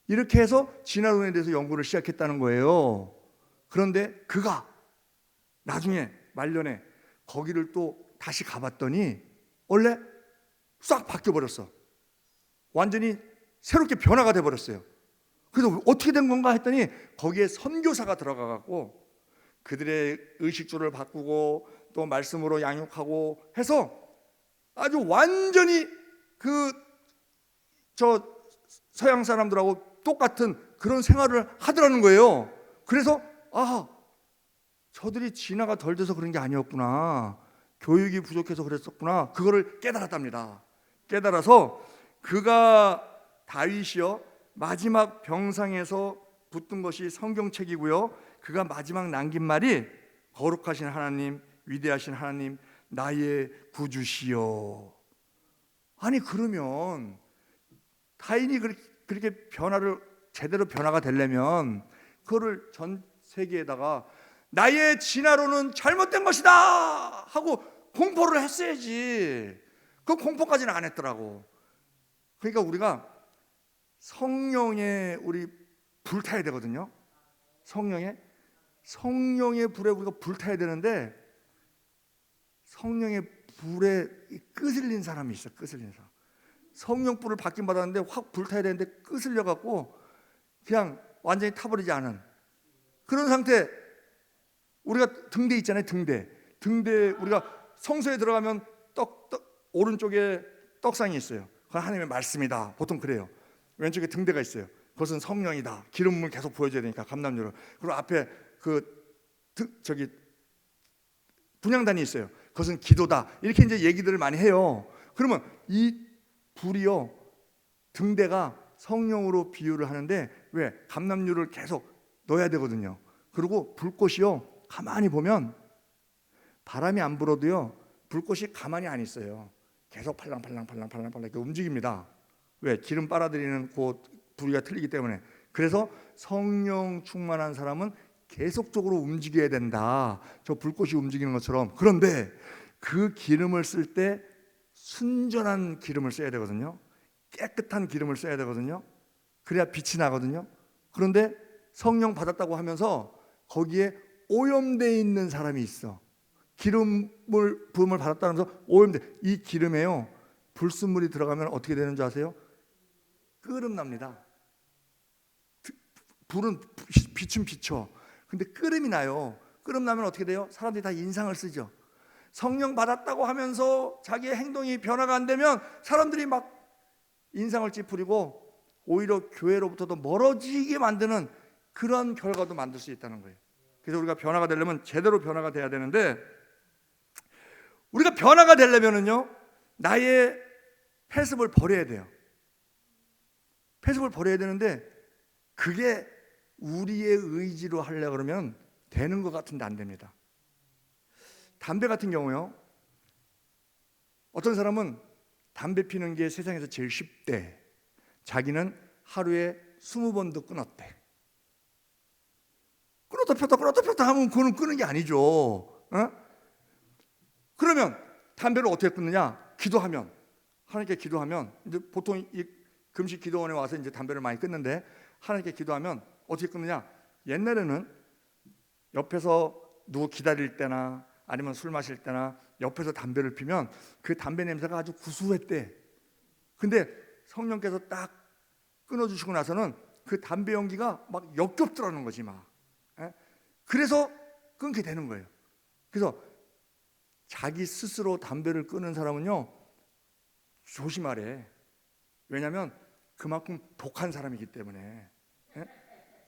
이렇게 해서 진화론에 대해서 연구를 시작했다는 거예요. 그런데 그가 나중에 말년에 거기를 또 다시 가봤더니 원래 싹 바뀌어버렸어. 완전히 새롭게 변화가 돼버렸어요. 그래서 어떻게 된 건가 했더니 거기에 선교사가 들어가갖고 그들의 의식주를 바꾸고 또 말씀으로 양육하고 해서 아주 완전히 서양 사람들하고 똑같은 그런 생활을 하더라는 거예요. 그래서 저들이 진화가 덜 돼서 그런 게 아니었구나. 교육이 부족해서 그랬었구나. 그거를 깨달았답니다. 깨달아서 그가 다윗이요, 마지막 병상에서 붙든 것이 성경책이고요. 그가 마지막 남긴 말이 거룩하신 하나님, 위대하신 하나님, 나의 구주시여. 아니 그러면 다윈이 그렇게 제대로 변화가 되려면 그거를 전 세계에다가 나의 진화론은 잘못된 것이다 하고 공포를 했어야지. 그 공포까지는 안 했더라고. 그러니까 우리가 성령에 우리 불타야 되거든요. 성령의 불에 우리가 불타야 되는데 성령의 불에 끄슬린 사람이 있어. 끄슬린 사람. 성령 불을 받긴 받았는데 확 불타야 되는데 끄슬려 갖고 그냥 완전히 타버리지 않은 그런 상태. 우리가 등대 있잖아요. 등대 우리가 성소에 들어가면 오른쪽에 떡상이 있어요. 그건 하나님의 말씀이다. 보통 그래요. 왼쪽에 등대가 있어요. 그것은 성령이다. 기름을 계속 보여줘야 되니까 감람유를. 그리고 앞에 분향단이 있어요. 그것은 기도다. 이렇게 이제 얘기들을 많이 해요. 그러면 이 불이요, 등대가 성령으로 비유를 하는데 왜? 감람류를 계속 넣어야 되거든요. 그리고 불꽃이요, 가만히 보면 바람이 안 불어도요 불꽃이 가만히 안 있어요. 계속 팔랑팔랑 이렇게 움직입니다. 왜? 기름 빨아들이는 그 부위가 틀리기 때문에. 그래서 성령 충만한 사람은 계속적으로 움직여야 된다, 저 불꽃이 움직이는 것처럼. 그런데 그 기름을 쓸 때 순전한 기름을 써야 되거든요. 깨끗한 기름을 써야 되거든요. 그래야 빛이 나거든요. 그런데 성령 받았다고 하면서 거기에 오염되어 있는 사람이 있어. 기름을 부음을 받았다면서 오염돼. 이 기름에요 불순물이 들어가면 어떻게 되는 줄 아세요? 끓음 납니다. 불은 빛은 비쳐. 근데 끓음이 나요. 끓음 나면 어떻게 돼요? 사람들이 다 인상을 쓰죠. 성령 받았다고 하면서 자기의 행동이 변화가 안 되면 사람들이 막 인상을 찌푸리고 오히려 교회로부터도 멀어지게 만드는 그런 결과도 만들 수 있다는 거예요. 그래서 우리가 변화가 되려면 제대로 변화가 돼야 되는데, 우리가 변화가 되려면은요 나의 패습을 버려야 돼요. 패습을 버려야 되는데 그게 우리의 의지로 하려고 그러면 되는 것 같은데 안 됩니다. 담배 같은 경우요, 어떤 사람은 담배 피는 게 세상에서 제일 쉽대. 자기는 하루에 20번도 끊었대. 끊었다 폈다 하면 그거는 끊는 게 아니죠. 어? 그러면 담배를 어떻게 끊느냐? 기도하면, 하나님께 기도하면. 이제 보통 이 금식 기도원에 와서 이제 담배를 많이 끊는데, 하나님께 기도하면 어떻게 끊느냐? 옛날에는 옆에서 누구 기다릴 때나 아니면 술 마실 때나 옆에서 담배를 피면 그 담배 냄새가 아주 구수했대. 근데 성령께서 딱 끊어주시고 나서는 그 담배 연기가 막 역겹더라는 거지 막. 그래서 끊게 되는 거예요. 그래서 자기 스스로 담배를 끊는 사람은요 조심하래. 왜냐하면 그만큼 독한 사람이기 때문에.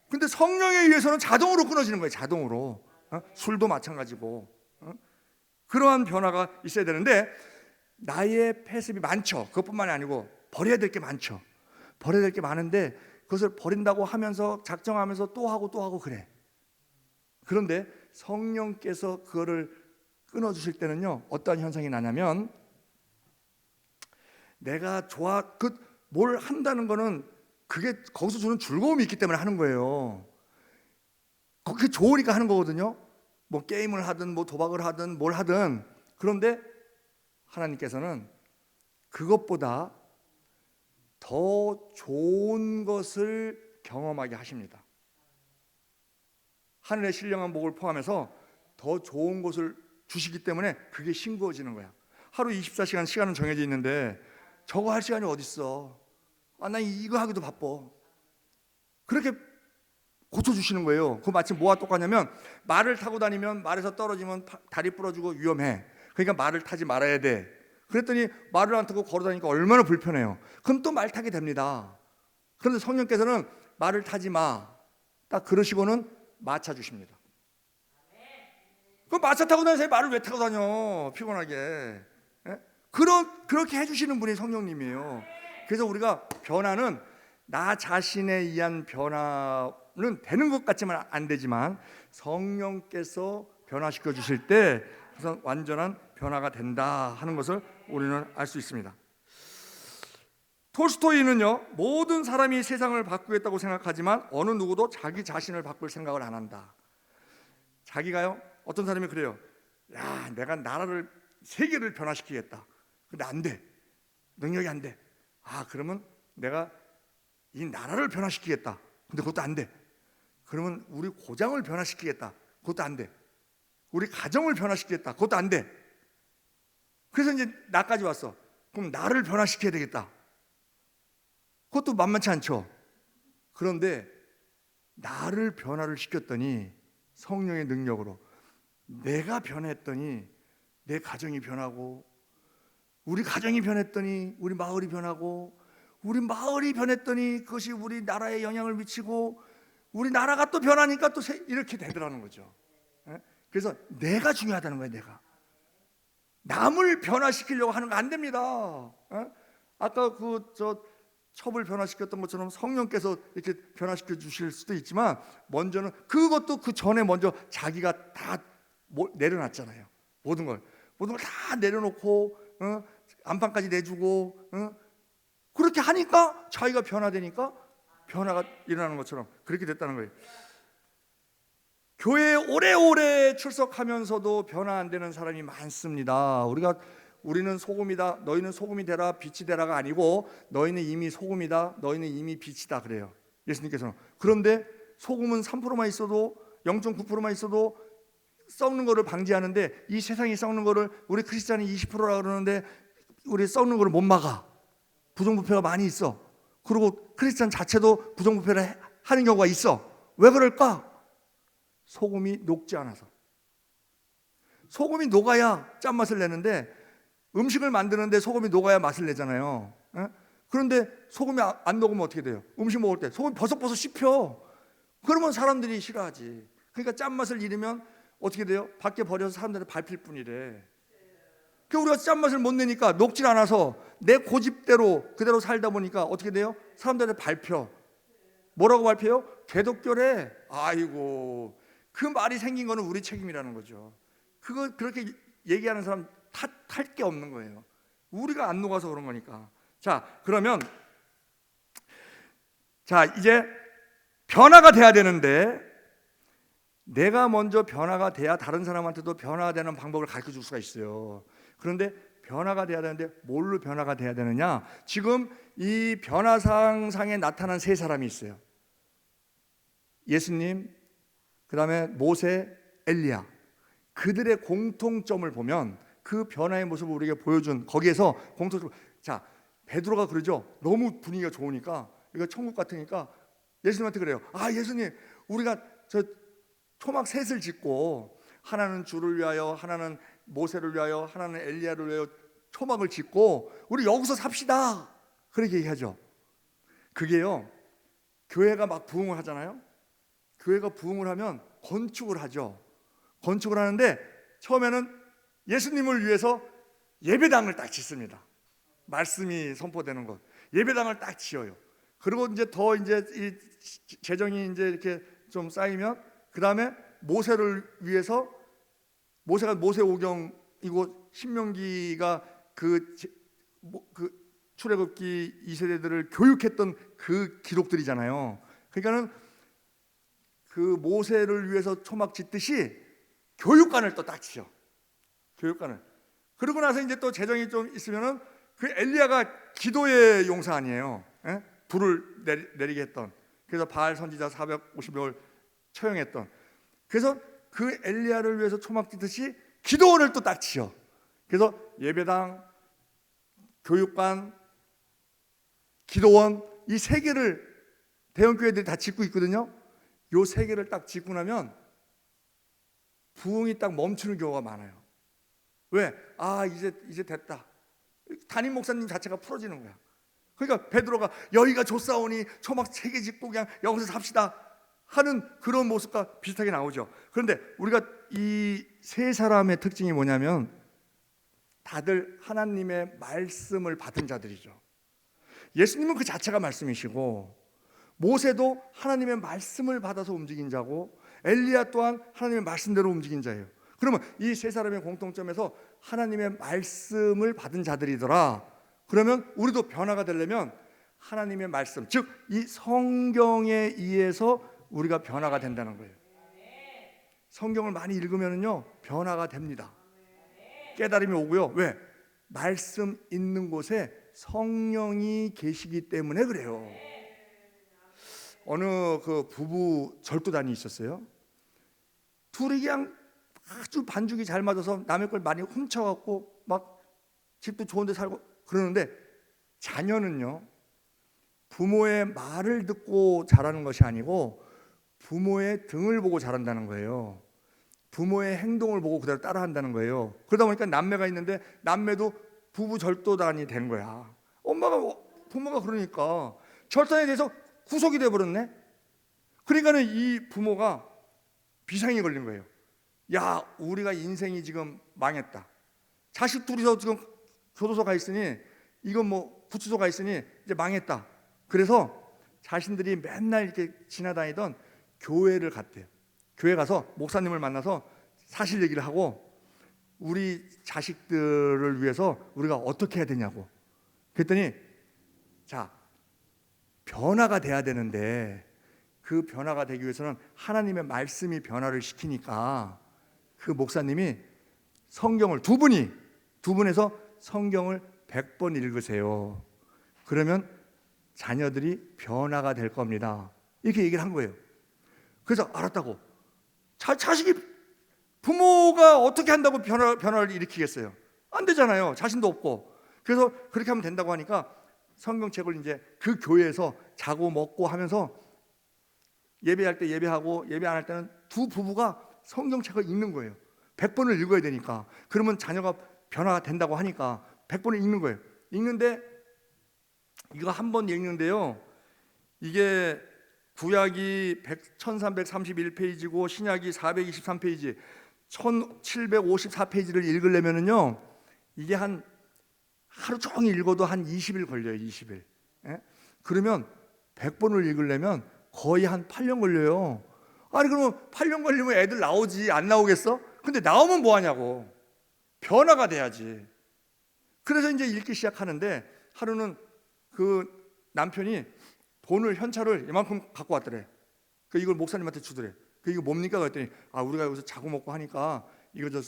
근데 성령에 의해서는 자동으로 끊어지는 거예요. 자동으로. 술도 마찬가지고. 그러한 변화가 있어야 되는데 나의 패습이 많죠. 그것뿐만이 아니고 버려야 될 게 많죠. 버려야 될 게 많은데 그것을 버린다고 하면서 작정하면서 또 하고 그래. 그런데 성령께서 그거를 끊어주실 때는요 어떠한 현상이 나냐면, 내가 뭘 한다는 거는 그게 거기서 주는 즐거움이 있기 때문에 하는 거예요. 그게 좋으니까 하는 거거든요. 뭐 게임을 하든 뭐 도박을 하든 뭘 하든. 그런데 하나님께서는 그것보다 더 좋은 것을 경험하게 하십니다. 하늘의 신령한 복을 포함해서 더 좋은 것을 주시기 때문에 그게 싱거워지는 거야. 하루 24시간 시간은 정해져 있는데 저거 할 시간이 어딨어. 난 이거 하기도 바빠. 그렇게 고쳐주시는 거예요. 그 마치 뭐와 똑같냐면, 말을 타고 다니면 말에서 떨어지면 다리 부러지고 위험해. 그러니까 말을 타지 말아야 돼. 그랬더니 말을 안 타고 걸어 다니니까 얼마나 불편해요. 그럼 또 말 타게 됩니다. 그런데 성령께서는 말을 타지 마, 딱 그러시고는 마차 주십니다. 그럼 마차 타고 다니세요. 말을 왜 타고 다녀 피곤하게. 예? 그렇게 해주시는 분이 성령님이에요. 그래서 우리가 변화는 나 자신에 의한 변화는 되는 것 같지만 안 되지만 성령께서 변화시켜 주실 때 그래서 완전한 변화가 된다 하는 것을 우리는 알 수 있습니다. 톨스토이는요 모든 사람이 세상을 바꾸겠다고 생각하지만 어느 누구도 자기 자신을 바꿀 생각을 안 한다. 자기가요, 어떤 사람이 그래요. 야, 내가 나라를 세계를 변화시키겠다. 근데 안 돼. 능력이 안 돼. 그러면 내가 이 나라를 변화시키겠다. 근데 그것도 안 돼. 그러면 우리 고장을 변화시키겠다. 그것도 안 돼. 우리 가정을 변화시키겠다. 그것도 안 돼. 그래서 이제 나까지 왔어. 그럼 나를 변화시켜야 되겠다. 그것도 만만치 않죠. 그런데 나를 변화를 시켰더니 성령의 능력으로 내가 변했더니 내 가정이 변하고, 우리 가정이 변했더니 우리 마을이 변하고, 우리 마을이 변했더니 그것이 우리 나라에 영향을 미치고, 우리 나라가 또 변하니까 또 이렇게 되더라는 거죠. 그래서 내가 중요하다는 거예요. 내가 남을 변화시키려고 하는 거 안 됩니다. 아까 첩을 변화시켰던 것처럼 성령께서 이렇게 변화시켜 주실 수도 있지만, 먼저는 그것도 그 전에 먼저 자기가 다 내려놨잖아요. 모든 걸 다 내려놓고 안방까지 내주고 그렇게 하니까 자기가 변화되니까 변화가 일어나는 것처럼 그렇게 됐다는 거예요. 교회에 오래오래 출석하면서도 변화 안 되는 사람이 많습니다. 우리는 소금이다, 너희는 소금이 되라, 빛이 되라가 아니고 너희는 이미 소금이다, 너희는 이미 빛이다 그래요, 예수님께서는. 그런데 소금은 3%만 있어도, 0.9%만 있어도 썩는 거를 방지하는데, 이 세상이 썩는 거를 우리 크리스찬이 20%라 그러는데 우리 썩는 거를 못 막아. 부정부패가 많이 있어. 그리고 크리스찬 자체도 부정부패를 하는 경우가 있어. 왜 그럴까? 소금이 녹지 않아서. 소금이 녹아야 짠맛을 내는데, 음식을 만드는데 소금이 녹아야 맛을 내잖아요. 그런데 소금이 안 녹으면 어떻게 돼요? 음식 먹을 때 소금이 버석버석 씹혀. 그러면 사람들이 싫어하지. 그러니까 짠맛을 잃으면 어떻게 돼요? 밖에 버려서 사람들한테 밟힐 뿐이래. 그 우리가 짠맛을 못 내니까, 녹질 않아서 내 고집대로 그대로 살다 보니까 어떻게 돼요? 사람들한테 밟혀. 뭐라고 밟혀요? 개독교래. 아이고, 그 말이 생긴 거는 우리 책임이라는 거죠. 그렇게 얘기하는 사람 탓할 게 없는 거예요. 우리가 안 녹아서 그런 거니까. 자, 그러면 이제 변화가 돼야 되는데, 내가 먼저 변화가 돼야 다른 사람한테도 변화가 되는 방법을 가르쳐 줄 수가 있어요. 그런데 변화가 돼야 되는데 뭘로 변화가 돼야 되느냐? 지금 이 변화상에 나타난 세 사람이 있어요. 예수님, 그 다음에 모세, 엘리야. 그들의 공통점을 보면 그 변화의 모습을 우리에게 보여준 거기에서 공통점. 자, 베드로가 그러죠. 너무 분위기가 좋으니까, 이거 천국 같으니까 예수님한테 그래요. 아, 예수님, 우리가 저 초막 셋을 짓고, 하나는 주를 위하여, 하나는 모세를 위하여, 하나는 엘리야를 위하여 초막을 짓고 우리 여기서 삽시다. 그렇게 얘기하죠. 그게요, 교회가 막 부흥을 하잖아요. 교회가 부흥을 하면 건축을 하죠. 건축을 하는데 처음에는 예수님을 위해서 예배당을 딱 짓습니다. 말씀이 선포되는 곳, 예배당을 딱 지어요. 그리고 이제 이 재정이 이제 이렇게 좀 쌓이면, 그 다음에 모세를 위해서, 모세가 모세오경이고 신명기가 그 출애굽기 2세대들을 교육했던 그 기록들이잖아요. 그러니까는 그 모세를 위해서 초막 짓듯이 교육관을 또 딱 지어. 교육관을. 그러고 나서 이제 또 재정이 좀 있으면은 그 엘리야가 기도의 용사 아니에요. 예? 불을 내리게 했던. 그래서 바알 선지자 450명을 처형했던. 그래서 그 엘리야를 위해서 초막 짓듯이 기도원을 또 딱 지어. 그래서 예배당, 교육관, 기도원, 이 세 개를 대형교회들이 다 짓고 있거든요. 요 세 개를 딱 짓고 나면 부흥이 딱 멈추는 경우가 많아요. 왜? 아, 이제 됐다. 담임 목사님 자체가 풀어지는 거야. 그러니까 베드로가 여기가 좋사오니 초막 3개 짓고 그냥 여기서 삽시다 하는 그런 모습과 비슷하게 나오죠. 그런데 우리가 이 세 사람의 특징이 뭐냐면, 다들 하나님의 말씀을 받은 자들이죠. 예수님은 그 자체가 말씀이시고, 모세도 하나님의 말씀을 받아서 움직인 자고, 엘리야 또한 하나님의 말씀대로 움직인 자예요. 그러면 이 세 사람의 공통점에서 하나님의 말씀을 받은 자들이더라. 그러면 우리도 변화가 되려면 하나님의 말씀, 즉 이 성경에 의해서 우리가 변화가 된다는 거예요. 성경을 많이 읽으면요 변화가 됩니다. 깨달음이 오고요. 왜? 말씀 있는 곳에 성령이 계시기 때문에 그래요. 어느 그 부부 절도단이 있었어요. 둘이 그냥 아주 반죽이 잘 맞아서 남의 걸 많이 훔쳐갖고 막 집도 좋은 데 살고 그러는데, 자녀는요 부모의 말을 듣고 자라는 것이 아니고 부모의 등을 보고 자란다는 거예요. 부모의 행동을 보고 그대로 따라한다는 거예요. 그러다 보니까 남매가 있는데 남매도 부부 절도단이 된 거야. 부모가 그러니까 절단에 대해서 구속이 돼버렸네. 그러니까는 이 부모가 비상이 걸린 거예요. 야, 우리가 인생이 지금 망했다. 자식 둘이서 지금 교도소 가 있으니, 이건 뭐 구치소 가 있으니 이제 망했다. 그래서 자신들이 맨날 이렇게 지나다니던 교회를 갔대요. 교회 가서 목사님을 만나서 사실 얘기를 하고 우리 자식들을 위해서 우리가 어떻게 해야 되냐고. 그랬더니 자, 변화가 돼야 되는데 그 변화가 되기 위해서는 하나님의 말씀이 변화를 시키니까 그 목사님이 성경을 두 분에서 성경을 100번 읽으세요. 그러면 자녀들이 변화가 될 겁니다. 이렇게 얘기를 한 거예요. 그래서 알았다고. 자식이 부모가 어떻게 한다고 변화를 일으키겠어요? 안 되잖아요. 자신도 없고. 그래서 그렇게 하면 된다고 하니까 성경책을 이제 그 교회에서 자고 먹고 하면서 예배할 때 예배하고 예배 안 할 때는 두 부부가 성경책을 읽는 거예요. 100번을 읽어야 되니까. 그러면 자녀가 변화가 된다고 하니까 100번을 읽는 거예요. 읽는데 이거 한 번 읽는데요, 이게 구약이 1331페이지고 신약이 423페이지 1754페이지를 읽으려면은요, 이게 한 하루 종일 읽어도 한 20일 걸려요. 20일. 예? 그러면 100번을 읽으려면 거의 한 8년 걸려요. 아니 그러면 8년 걸리면 애들 나오지 안 나오겠어? 근데 나오면 뭐 하냐고. 변화가 돼야지. 그래서 이제 읽기 시작하는데 하루는 그 남편이 돈을 현찰을 이만큼 갖고 왔더래. 그 이걸 목사님한테 주더래. 그 이거 뭡니까? 그랬더니 아 우리가 여기서 자고 먹고 하니까 이거 저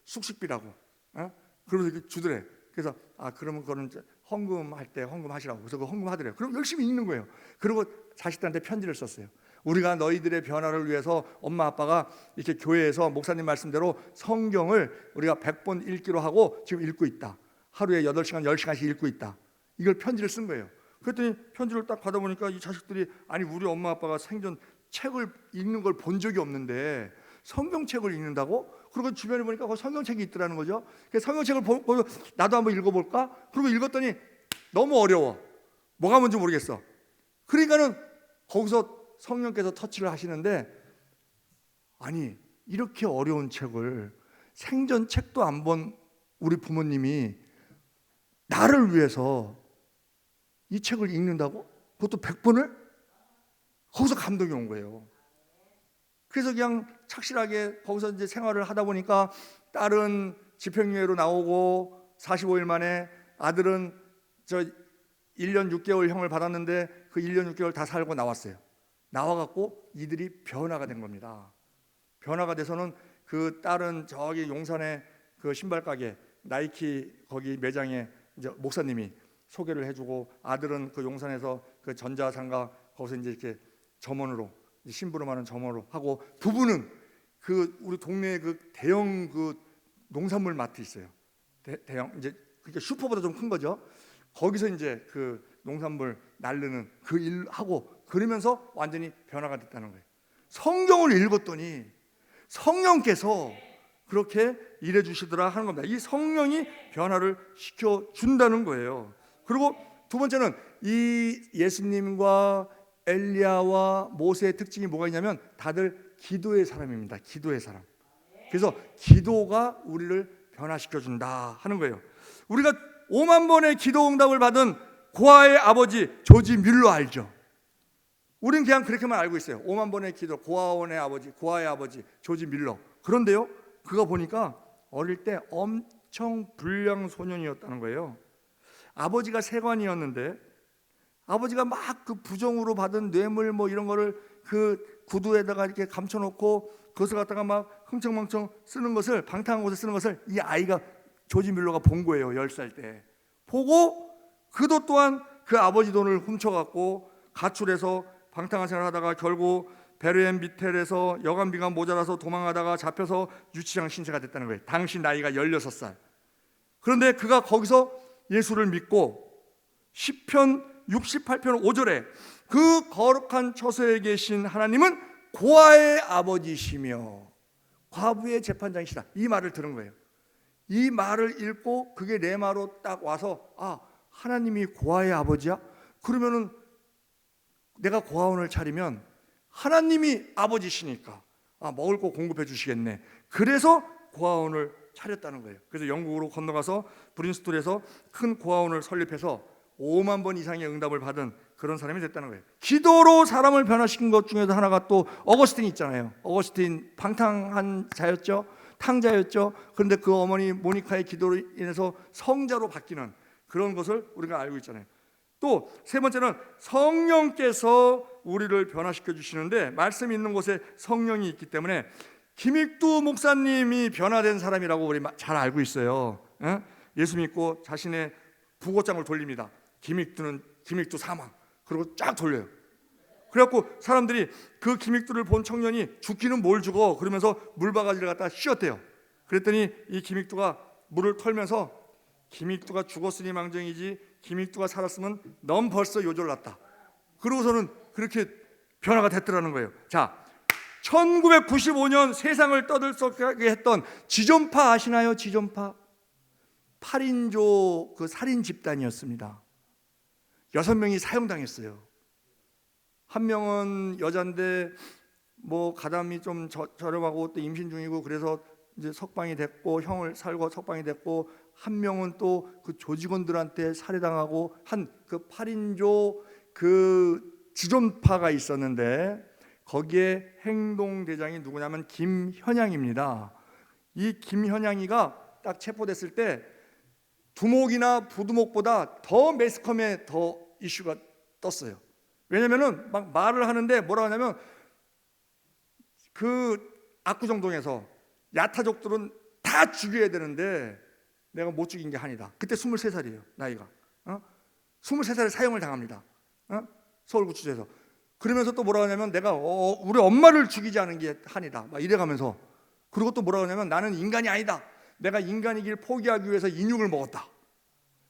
숙식비라고. 어? 그러면서 이렇게 주더래. 그래서 아 그러면 그거는 헌금할 때 헌금하시라고. 그래서 그 헌금하더래요. 그럼 열심히 읽는 거예요. 그리고 자식들한테 편지를 썼어요. 우리가 너희들의 변화를 위해서 엄마 아빠가 이렇게 교회에서 목사님 말씀대로 성경을 우리가 100번 읽기로 하고 지금 읽고 있다. 하루에 8시간 10시간씩 읽고 있다. 이걸 편지를 쓴 거예요. 그랬더니 편지를 딱 받아보니까 이 자식들이 아니 우리 엄마 아빠가 생전 책을 읽는 걸 본 적이 없는데 성경책을 읽는다고? 그리고 주변에 보니까 그 성경책이 있더라는 거죠. 그래서 성경책을 보고 나도 한번 읽어볼까? 그리고 읽었더니 너무 어려워. 뭐가 뭔지 모르겠어. 그러니까는 거기서 성령께서 터치를 하시는데 아니 이렇게 어려운 책을 생전 책도 안 본 우리 부모님이 나를 위해서 이 책을 읽는다고? 그것도 100번을? 거기서 감동이 온 거예요. 그래서 그냥 착실하게 거기서 이제 생활을 하다 보니까 딸은 집행유예로 나오고 45일 만에 아들은 저 1년 6개월 형을 받았는데 그 1년 6개월 다 살고 나왔어요. 나와갖고 이들이 변화가 된 겁니다. 변화가 돼서는 그 딸은 저기 용산에 그 신발 가게 나이키 거기 매장에 이제 목사님이 소개를 해주고 아들은 그 용산에서 그 전자상가 거기서 이제 이렇게 점원으로 심부름하는 점원으로 하고 부부는 그 우리 동네에 그 대형 그 농산물 마트 있어요. 대형 이제 그러니까 슈퍼보다 좀 큰 거죠. 거기서 이제 그 농산물 날르는 그 일 하고 그러면서 완전히 변화가 됐다는 거예요. 성경을 읽었더니 성령께서 그렇게 일해 주시더라 하는 겁니다. 이 성령이 변화를 시켜 준다는 거예요. 그리고 두 번째는 이 예수님과 엘리야와 모세의 특징이 뭐가 있냐면 다들 기도의 사람입니다. 기도의 사람. 그래서 기도가 우리를 변화시켜 준다 하는 거예요. 우리가 5만 번의 기도 응답을 받은 고아의 아버지 조지 뮬러 알죠? 우린 그냥 그렇게만 알고 있어요. 5만 번의 기도, 고아의 아버지 조지 뮬러. 그런데요, 그가 보니까 어릴 때 엄청 불량 소년이었다는 거예요. 아버지가 세관이었는데 아버지가 막 그 부정으로 받은 뇌물 뭐 이런 거를 그 구두에다가 이렇게 감춰놓고 그것을 갖다가 막 흥청망청 쓰는 것을, 방탕한 곳에 쓰는 것을 이 아이가 조지 뮬러가 본 거예요. 10살 때 보고 그도 또한 그 아버지 돈을 훔쳐갖고 가출해서 방탕한 생활을 하다가 결국 베르엔 비텔에서 여관비가 모자라서 도망하다가 잡혀서 유치장 신세가 됐다는 거예요. 당시 나이가 16살. 그런데 그가 거기서 예수를 믿고 시편 68편 5절에 그 거룩한 처소에 계신 하나님은 고아의 아버지시며 과부의 재판장이시다, 이 말을 들은 거예요. 이 말을 읽고 그게 내 마로 딱 와서 아, 하나님이 고아의 아버지야? 그러면은 내가 고아원을 차리면 하나님이 아버지시니까 아, 먹을 거 공급해 주시겠네. 그래서 고아원을 차렸다는 거예요. 그래서 영국으로 건너가서 브린스톨에서 큰 고아원을 설립해서 5만 번 이상의 응답을 받은 그런 사람이 됐다는 거예요. 기도로 사람을 변화시킨 것 중에서 하나가 또 어거스틴이 있잖아요. 어거스틴 방탕한 자였죠. 탕자였죠. 그런데 그 어머니 모니카의 기도로 인해서 성자로 바뀌는 그런 것을 우리가 알고 있잖아요. 또 세 번째는 성령께서 우리를 변화시켜 주시는데, 말씀이 있는 곳에 성령이 있기 때문에 김익두 목사님이 변화된 사람이라고 우리 잘 알고 있어요. 예수 믿고 자신의 부고장을 돌립니다. 김익두 사망. 그리고 쫙 돌려요. 그래갖고 사람들이 그 김익두를 본 청년이 죽기는 뭘 죽어 그러면서 물바가지를 갖다 씌웠대요. 그랬더니 이 김익두가 물을 털면서 김익두가 죽었으니 망정이지 김익두가 살았으면 넌 벌써 요절났다. 그러고서는 그렇게 변화가 됐더라는 거예요. 자, 1995년 세상을 떠들썩하게 했던 지존파 아시나요? 지존파 8인조 그 살인 집단이었습니다. 6명이 사형당했어요. 한 명은 여잔데 뭐 가담이 좀 저렴하고 또 임신 중이고 그래서 이제 석방이 됐고, 형을 살고 석방이 됐고, 한 명은 또 그 조직원들한테 살해당하고 한 그 8인조 그 지존파가 있었는데, 거기에 행동대장이 누구냐면 김현양입니다. 이 김현양이가 딱 체포됐을 때 두목이나 부두목보다 더 매스컴에 더 이슈가 떴어요. 왜냐면은 막 말을 하는데 뭐라 하냐면, 그 압구정동에서 야타족들은 다 죽여야 되는데 내가 못 죽인 게 한이다. 그때 23살이에요 나이가. 23살에 사형을 당합니다. 서울구치소에서. 그러면서 또 뭐라 하냐면 내가 우리 엄마를 죽이지 않은 게 한이다 막 이래가면서. 그리고 또 뭐라 하냐면 나는 인간이 아니다. 내가 인간이길 포기하기 위해서 인육을 먹었다.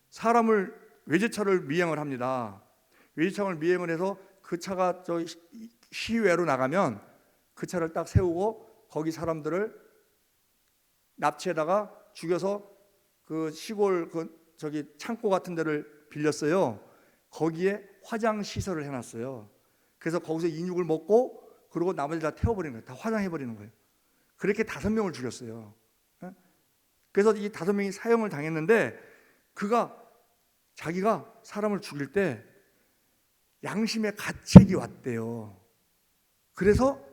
사람을 외제차를 미행을 합니다. 외제차를 미행을 해서 그 차가 저 시외로 나가면 그 차를 딱 세우고 거기 사람들을 납치에다가 죽여서 그 시골 그 저기 창고 같은 데를 빌렸어요. 거기에 화장 시설을 해놨어요. 그래서 거기서 인육을 먹고 그리고 나머지 다 태워버리는 거예요. 다 화장해버리는 거예요. 그렇게 5명을 죽였어요. 그래서 이 5명이 사형을 당했는데, 자기가 사람을 죽일 때 양심의 가책이 왔대요. 그래서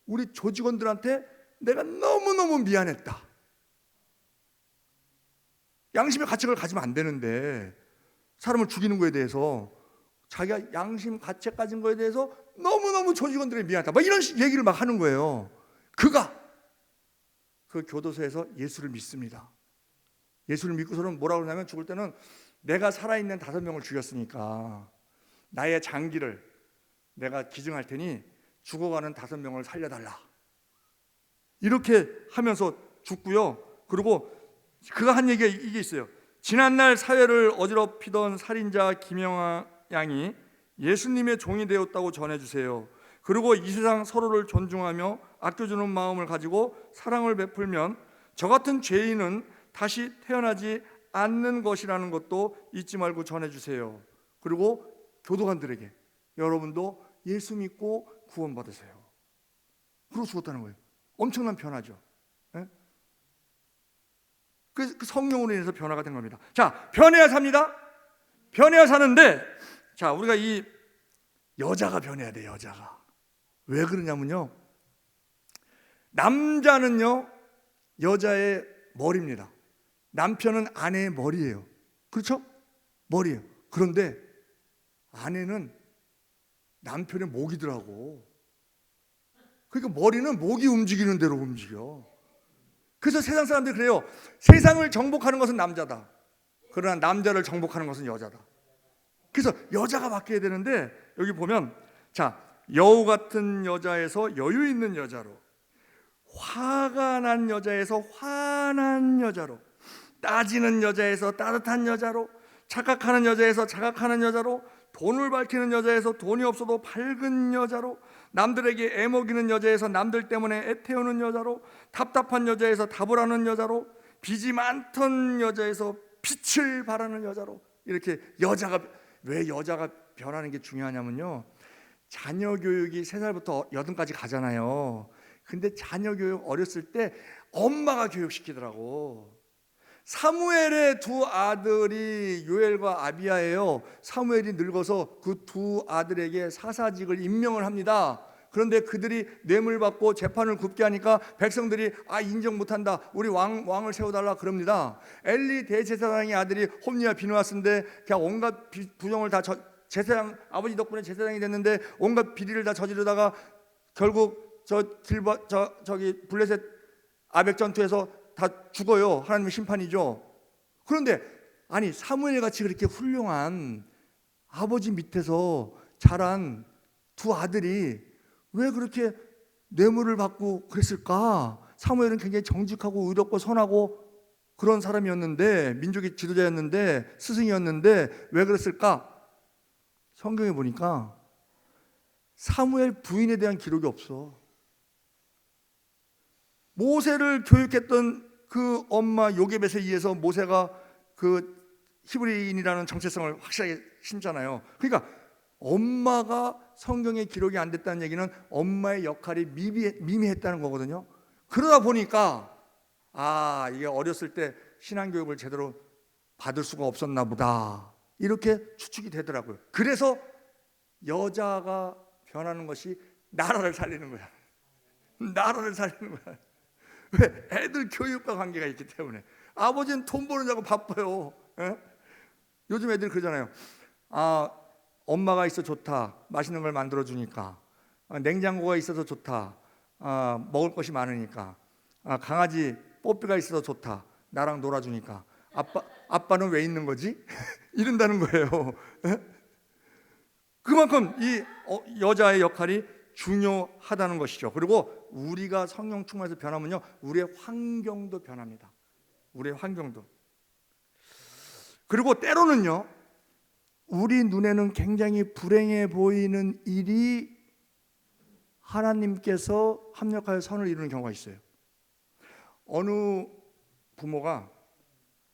우리 조직원들한테 내가 너무너무 미안했다. 양심의 가책을 가지면 안 되는데 사람을 죽이는 거에 대해서 자기가 양심 가책 가진 거에 대해서 너무너무 조직원들이 미안하다 막 이런 얘기를 막 하는 거예요. 그가 그 교도소에서 예수를 믿습니다. 예수를 믿고서는 뭐라고 그러냐면, 죽을 때는 내가 살아있는 5명을 죽였으니까 나의 장기를 내가 기증할 테니 죽어가는 5명을 살려달라 이렇게 하면서 죽고요. 그리고 그가 한 얘기가 이게 있어요. 지난날 사회를 어지럽히던 살인자 김영양이 예수님의 종이 되었다고 전해주세요. 그리고 이 세상 서로를 존중하며 아껴주는 마음을 가지고 사랑을 베풀면 저 같은 죄인은 다시 태어나지 않는 것이라는 것도 잊지 말고 전해주세요. 그리고 교도관들에게 여러분도 예수 믿고 구원받으세요. 그러고 죽었다는 거예요. 엄청난 변화죠. 그 성령으로 인해서 변화가 된 겁니다. 자, 변해야 삽니다. 변해야 사는데, 자, 우리가 이 여자가 변해야 돼. 여자가 왜 그러냐면요, 남자는요 여자의 머리입니다. 남편은 아내의 머리예요. 그렇죠? 머리예요. 그런데 아내는 남편의 목이더라고. 그러니까 머리는 목이 움직이는 대로 움직여. 그래서 세상 사람들이 그래요. 세상을 정복하는 것은 남자다. 그러나 남자를 정복하는 것은 여자다. 그래서 여자가 바뀌어야 되는데, 여기 보면 자, 여우 같은 여자에서 여유 있는 여자로, 화가 난 여자에서 화난 여자로, 따지는 여자에서 따뜻한 여자로, 착각하는 여자에서 자각하는 여자로, 돈을 밝히는 여자에서 돈이 없어도 밝은 여자로, 남들에게 애먹이는 여자에서 남들 때문에 애태우는 여자로, 답답한 여자에서 답을 하는 여자로, 빚이 많던 여자에서 빛을 발하는 여자로, 이렇게 왜 여자가 변하는 게 중요하냐면요, 자녀 교육이 3살부터 8까지 가잖아요. 근데 자녀 교육 어렸을 때 엄마가 교육시키더라고. 사무엘의 두 아들이 요엘과 아비야예요. 사무엘이 늙어서 그 두 아들에게 사사직을 임명을 합니다. 그런데 그들이 뇌물 받고 재판을 굽게 하니까 백성들이 인정 못한다, 우리 왕을 세워달라 그럽니다. 엘리 대제사장의 아들이 홈리와 비누아스인데 그냥 온갖 부정을 다 제사장 아버지 덕분에 제사장이 됐는데 온갖 비리를 다 저지르다가 결국 저기 블레셋 아벡 전투에서 다 죽어요. 하나님의 심판이죠. 그런데 사무엘 같이 그렇게 훌륭한 아버지 밑에서 자란 두 아들이 왜 그렇게 뇌물을 받고 그랬을까? 사무엘은 굉장히 정직하고 의롭고 선하고 그런 사람이었는데, 민족의 지도자였는데, 스승이었는데 왜 그랬을까? 성경에 보니까 사무엘 부인에 대한 기록이 없어. 모세를 교육했던 그 엄마 요게벳에 의해서 모세가 그 히브리인이라는 정체성을 확실하게 심잖아요. 그러니까 엄마가 성경에 기록이 안 됐다는 얘기는 엄마의 역할이 미미했다는 거거든요. 그러다 보니까 이게 어렸을 때 신앙교육을 제대로 받을 수가 없었나 보다, 이렇게 추측이 되더라고요. 그래서 여자가 변하는 것이 나라를 살리는 거야. 나라를 살리는 거야. 왜? 애들 교육과 관계가 있기 때문에. 아버지는 돈 버느냐고 바빠요. 에? 요즘 애들 그러잖아요. 엄마가 있어 좋다, 맛있는 걸 만들어 주니까. 냉장고가 있어서 좋다, 먹을 것이 많으니까. 강아지 뽀삐가 있어서 좋다, 나랑 놀아주니까. 아빠는 왜 있는 거지? 이런다는 거예요. 그만큼 이 여자의 역할이 중요하다는 것이죠. 그리고 우리가 성령 충만해서 변하면요, 우리의 환경도 변합니다. 우리의 환경도. 그리고 때로는요, 우리 눈에는 굉장히 불행해 보이는 일이 하나님께서 합력하여 선을 이루는 경우가 있어요. 어느 부모가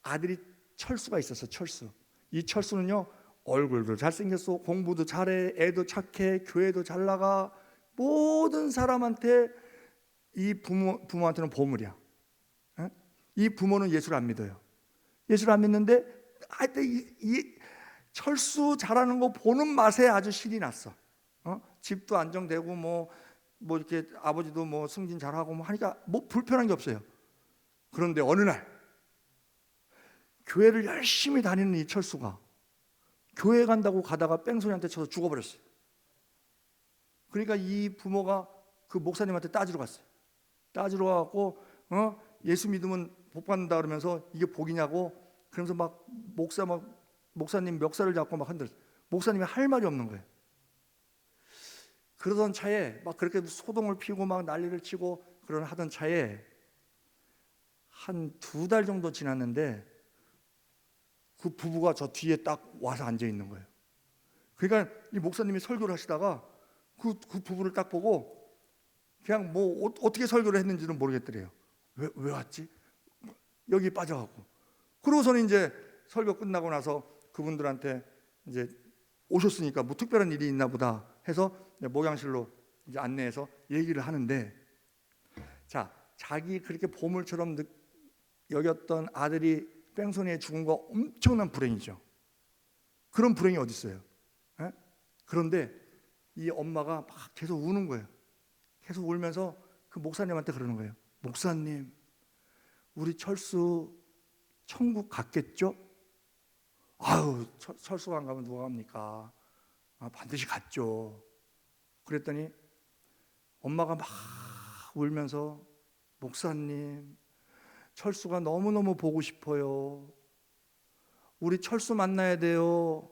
아들이 철수가 있었어. 철수. 이 철수는요, 얼굴도 잘생겼어, 공부도 잘해, 애도 착해, 교회도 잘 나가, 모든 사람한테 이 부모한테는 보물이야. 이 부모는 예수를 안 믿어요. 예수를 안 믿는데 하여튼 이 철수 잘하는 거 보는 맛에 아주 신이 났어. 집도 안정되고 뭐 이렇게 아버지도 뭐 승진 잘하고 뭐 하니까 뭐 불편한 게 없어요. 그런데 어느 날 교회를 열심히 다니는 이 철수가 교회 간다고 가다가 뺑소니한테 쳐서 죽어버렸어요. 그러니까 이 부모가 그 목사님한테 따지러 갔어요. 따지러 가고 예수 믿으면 복 받는다 그러면서 이게 복이냐고, 그러면서 목사님 멱살을 잡고 막 흔들었어요. 목사님이 할 말이 없는 거예요. 그러던 차에 막 그렇게 소동을 피우고 막 난리를 치고 하던 차에 한 2달 정도 지났는데 그 부부가 저 뒤에 딱 와서 앉아 있는 거예요. 그러니까 이 목사님이 설교를 하시다가 그 부부를 딱 보고 그냥 뭐 어떻게 설교를 했는지는 모르겠더래요. 왜 왔지? 여기 빠져갖고. 그러고서는 이제 설교 끝나고 나서 그분들한테 이제 오셨으니까 뭐 특별한 일이 있나 보다 해서 목양실로 이제 안내해서 얘기를 하는데, 자, 자기 그렇게 보물처럼 여겼던 아들이 뺑소니에 죽은 거 엄청난 불행이죠. 그런 불행이 어디 있어요? 에? 그런데 이 엄마가 막 계속 우는 거예요. 계속 울면서 그 목사님한테 그러는 거예요. 목사님, 우리 철수 천국 갔겠죠? 아유, 철수가 안 가면 누가 갑니까? 반드시 갔죠. 그랬더니 엄마가 막 울면서, 목사님, 철수가 너무너무 보고 싶어요. 우리 철수 만나야 돼요.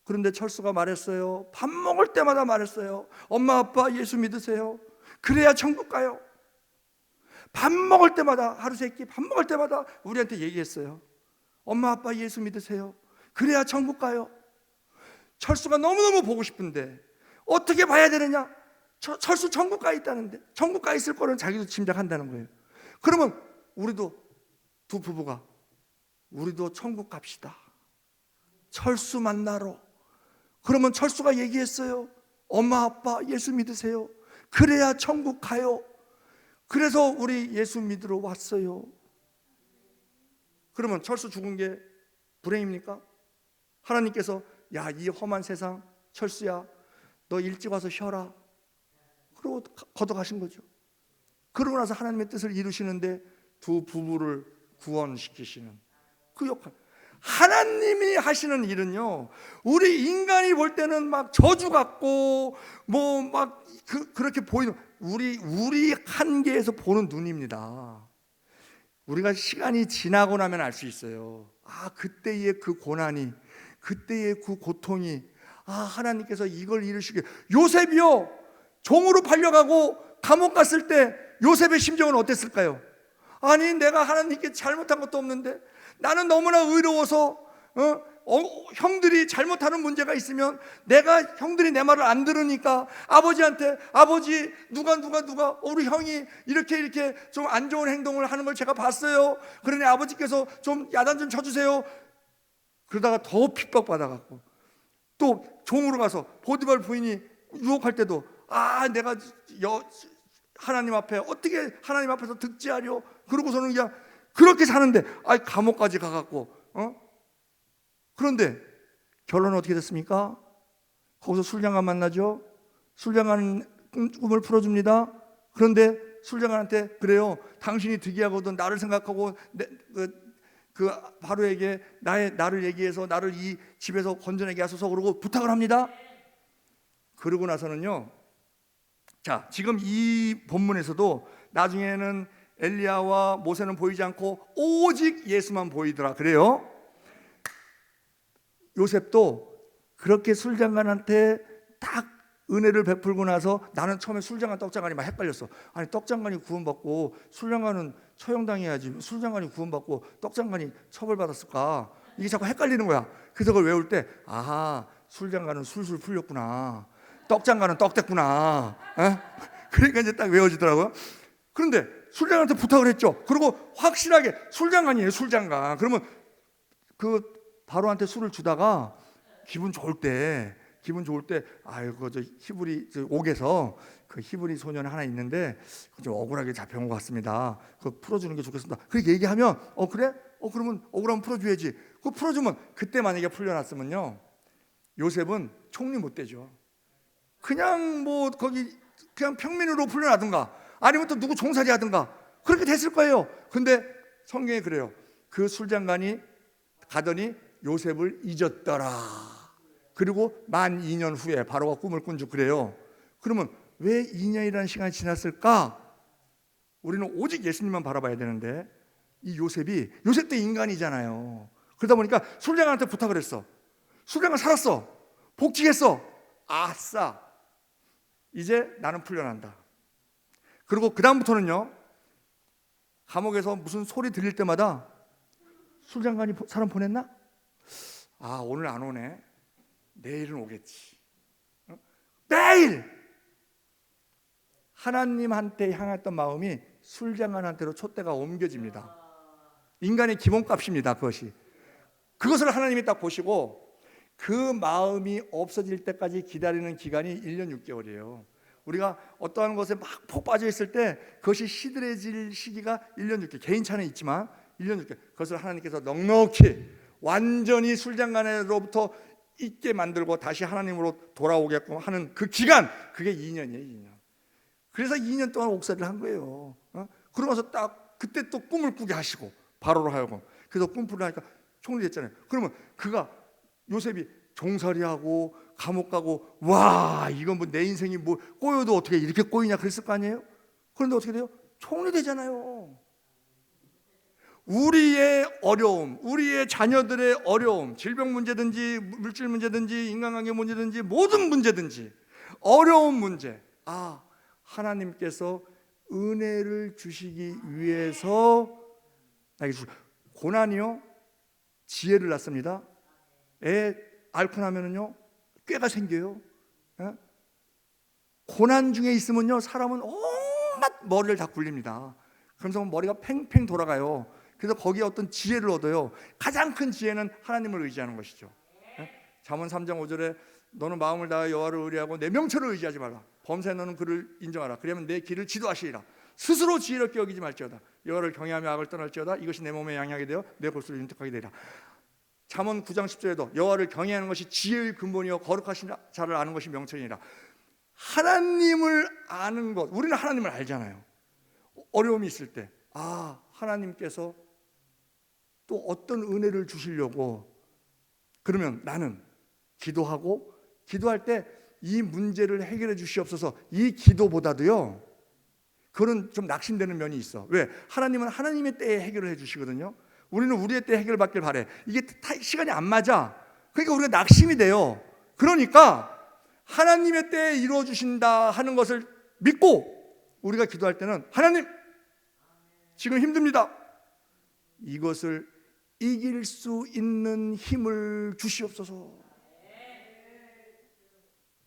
그런데 철수가 말했어요. 밥 먹을 때마다 말했어요. 엄마 아빠 예수 믿으세요. 그래야 천국 가요. 밥 먹을 때마다, 하루 세끼 밥 먹을 때마다 우리한테 얘기했어요. 엄마 아빠 예수 믿으세요. 그래야 천국 가요. 철수가 너무너무 보고 싶은데 어떻게 봐야 되느냐? 철수 천국 가 있다는데, 천국 가 있을 거는 자기도 짐작한다는 거예요. 그러면 우리도, 두 부부가 우리도 천국 갑시다. 철수 만나러. 그러면 철수가 얘기했어요. 엄마 아빠 예수 믿으세요. 그래야 천국 가요. 그래서 우리 예수 믿으러 왔어요. 그러면 철수 죽은 게 불행입니까? 하나님께서 야, 이 험한 세상, 철수야, 너 일찍 와서 쉬어라. 그러고 걷어가신 거죠. 그러고 나서 하나님의 뜻을 이루시는데 두 부부를 구원시키시는 그 역할. 하나님이 하시는 일은요, 우리 인간이 볼 때는 막 저주 같고 뭐 막 그렇게 보이는 우리 한계에서 보는 눈입니다. 우리가 시간이 지나고 나면 알 수 있어요. 아, 그때의 그 고난이, 그때의 그 고통이, 아, 하나님께서 이걸 이루시게. 요셉이요, 종으로 팔려가고 감옥 갔을 때 요셉의 심정은 어땠을까요? 아니, 내가 하나님께 잘못한 것도 없는데, 나는 너무나 의로워서 형들이 잘못하는 문제가 있으면 내가 형들이 내 말을 안 들으니까 아버지한테, 아버지 누가 우리 형이 이렇게 좀 안 좋은 행동을 하는 걸 제가 봤어요. 그러니 아버지께서 좀 야단 좀 쳐주세요. 그러다가 더 핍박받아갖고 또 종으로 가서 보디발 부인이 유혹할 때도 아, 내가 하나님 앞에 어떻게 하나님 앞에서 득지하려. 그러고서는 그냥 그렇게 사는데 감옥까지 가갖고 그런데 결론은 어떻게 됐습니까? 거기서 술장관 만나죠. 술장관 꿈을 풀어줍니다. 그런데 술장관한테 그래요, 당신이 득이하거든 나를 생각하고 그 바로에게 나를 얘기해서 나를 이 집에서 건져내게 하소서 그러고 부탁을 합니다. 그러고 나서는요, 자, 지금 이 본문에서도 나중에는 엘리야와 모세는 보이지 않고 오직 예수만 보이더라 그래요. 요셉도 그렇게 술장관한테 딱 은혜를 베풀고 나서, 나는 처음에 술장관 떡장관이 막 헷갈렸어. 아니, 떡장관이 구원받고 술장관은 처형당해야지, 술장관이 구원받고 떡장관이 처벌받았을까, 이게 자꾸 헷갈리는 거야. 그래서 그걸 외울 때 아하, 술장관은 술술 풀렸구나, 떡장관은 떡 됐구나. 그러니까 이제 딱 외워지더라고요. 그런데 술장관한테 부탁을 했죠. 그리고 확실하게 술장관이에요, 술장관. 그러면 그 바로한테 술을 주다가 기분 좋을 때 아이고, 저 히브리 옥에서 그 히브리 소년 하나 있는데 좀 억울하게 잡혀온 것 같습니다. 그거 풀어주는 게 좋겠습니다. 그렇게 얘기하면 그래? 그러면 억울하면 풀어줘야지. 그거 풀어주면, 그때 만약에 풀려났으면요, 요셉은 총리 못 되죠. 그냥 뭐 거기 그냥 평민으로 풀려나든가 아니면 또 누구 종살이 하든가 그렇게 됐을 거예요. 근데 성경에 그래요. 그 술장관이 가더니 요셉을 잊었더라. 그리고 만 2년 후에 바로가 꿈을 꾼 줄 그래요. 그러면 왜 2년이라는 시간이 지났을까? 우리는 오직 예수님만 바라봐야 되는데, 이 요셉도 인간이잖아요. 그러다 보니까 술장관한테 부탁을 했어. 술장관 살았어, 복직했어, 아싸, 이제 나는 풀려난다. 그리고 그 다음부터는요, 감옥에서 무슨 소리 들릴 때마다 술장관이 사람 보냈나? 아, 오늘 안 오네, 내일은 오겠지. 매일 하나님한테 향했던 마음이 술장관한테로 촛대가 옮겨집니다. 인간의 기본값입니다, 그것이. 그것을 하나님이 딱 보시고 그 마음이 없어질 때까지 기다리는 기간이 1년 6개월이에요. 우리가 어떠한 것에 막 폭 빠져 있을 때 그것이 시들해질 시기가 1년 6개월. 개인차는 있지만 1년 6개월. 그것을 하나님께서 넉넉히 완전히 술장관으로부터 있게 만들고 다시 하나님으로 돌아오게끔 하는 그 기간, 그게 2년이에요, 2년. 그래서 2년 동안 옥살이를 한 거예요. 그러면서 딱 그때 또 꿈을 꾸게 하시고, 바로로 하여금. 그래서 꿈꾸려 하니까 총리 됐잖아요. 그러면 요셉이 종살이하고 감옥 가고, 와, 이건 뭐 내 인생이 뭐 꼬여도 어떻게 이렇게 꼬이냐 그랬을 거 아니에요? 그런데 어떻게 돼요? 총리 되잖아요. 우리의 어려움, 우리의 자녀들의 어려움, 질병 문제든지 물질 문제든지 인간관계 문제든지 모든 문제든지 어려운 문제, 하나님께서 은혜를 주시기 위해서, 고난이요 지혜를 낳습니다. 애 앓고 나면은요 꾀가 생겨요. 고난 중에 있으면요 사람은 온갖 머리를 다 굴립니다. 그러면서 머리가 팽팽 돌아가요. 그래서 거기에 어떤 지혜를 얻어요. 가장 큰 지혜는 하나님을 의지하는 것이죠. 잠언 3장 5절에 너는 마음을 다하여 여호와를 의뢰하고 내 명철을 의지하지 말라. 범사에 너는 그를 인정하라. 그러면 내 길을 지도하시리라. 스스로 지혜롭게 여기지 말지어다. 여호와를 경외하며 악을 떠날지어다. 이것이 내 몸에 양약이 되어 내 골수를 윤택하게 되리라. 잠언 9장 10절에도 여호와를 경외하는 것이 지혜의 근본이요 거룩하신 자를 아는 것이 명철이니라. 하나님을 아는 것, 우리는 하나님을 알잖아요. 어려움이 있을 때 하나님께서 또 어떤 은혜를 주시려고, 그러면 나는 기도하고, 기도할 때 이 문제를 해결해 주시옵소서, 이 기도보다도요, 그건 좀 낙심되는 면이 있어. 왜? 하나님은 하나님의 때에 해결을 해 주시거든요. 우리는 우리의 때 해결받길 바래. 이게 시간이 안 맞아. 그러니까 우리가 낙심이 돼요. 그러니까 하나님의 때에 이루어 주신다 하는 것을 믿고 우리가 기도할 때는, 하나님 지금 힘듭니다. 이것을 이길 수 있는 힘을 주시옵소서.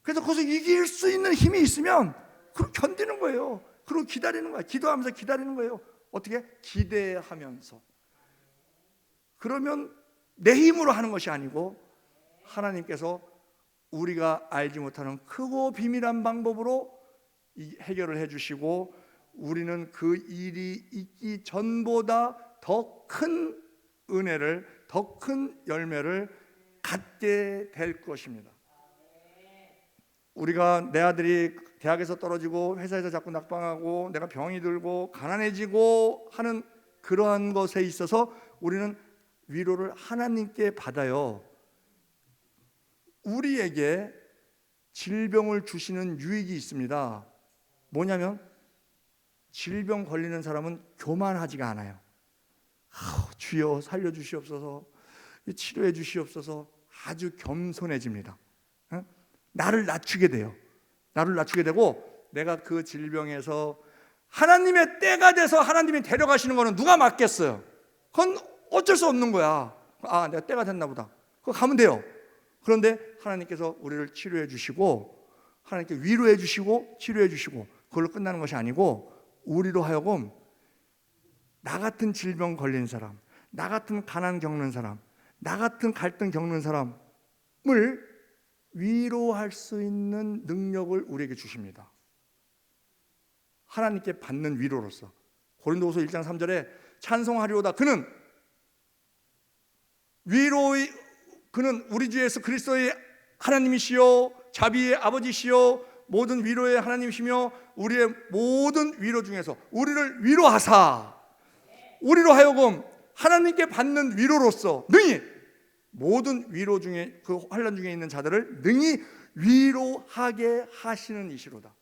그래서 거기서 이길 수 있는 힘이 있으면 그걸 견디는 거예요. 그리고 기다리는 거야. 기도하면서 기다리는 거예요. 어떻게? 기대하면서. 그러면 내 힘으로 하는 것이 아니고 하나님께서 우리가 알지 못하는 크고 비밀한 방법으로 해결을 해주시고, 우리는 그 일이 있기 전보다 더 큰 은혜를, 더 큰 열매를 갖게 될 것입니다. 우리가 내 아들이 대학에서 떨어지고 회사에서 자꾸 낙방하고 내가 병이 들고 가난해지고 하는 그러한 것에 있어서 우리는 위로를 하나님께 받아요. 우리에게 질병을 주시는 유익이 있습니다. 뭐냐면 질병 걸리는 사람은 교만하지가 않아요. 주여 살려주시옵소서, 치료해 주시옵소서, 아주 겸손해집니다. 나를 낮추게 돼요. 나를 낮추게 되고, 내가 그 질병에서 하나님의 때가 돼서 하나님이 데려가시는 거는 누가 막겠어요? 그건 어쩔 수 없는 거야. 내가 때가 됐나 보다. 그거 가면 돼요. 그런데 하나님께서 우리를 치료해 주시고, 하나님께 위로해 주시고 치료해 주시고, 그걸로 끝나는 것이 아니고, 우리로 하여금 나 같은 질병 걸린 사람, 나 같은 가난 겪는 사람, 나 같은 갈등 겪는 사람을 위로할 수 있는 능력을 우리에게 주십니다. 하나님께 받는 위로로서. 고린도후서 1장 3절에 찬송하리로다. 그는 우리 주 예수 그리스도의 하나님이시요 자비의 아버지시요 모든 위로의 하나님이시며 우리의 모든 위로 중에서 우리를 위로하사, 우리로 하여금 하나님께 받는 위로로서 능히 모든 위로 중에, 그 환난 중에 있는 자들을 능히 위로하게 하시는 이시로다.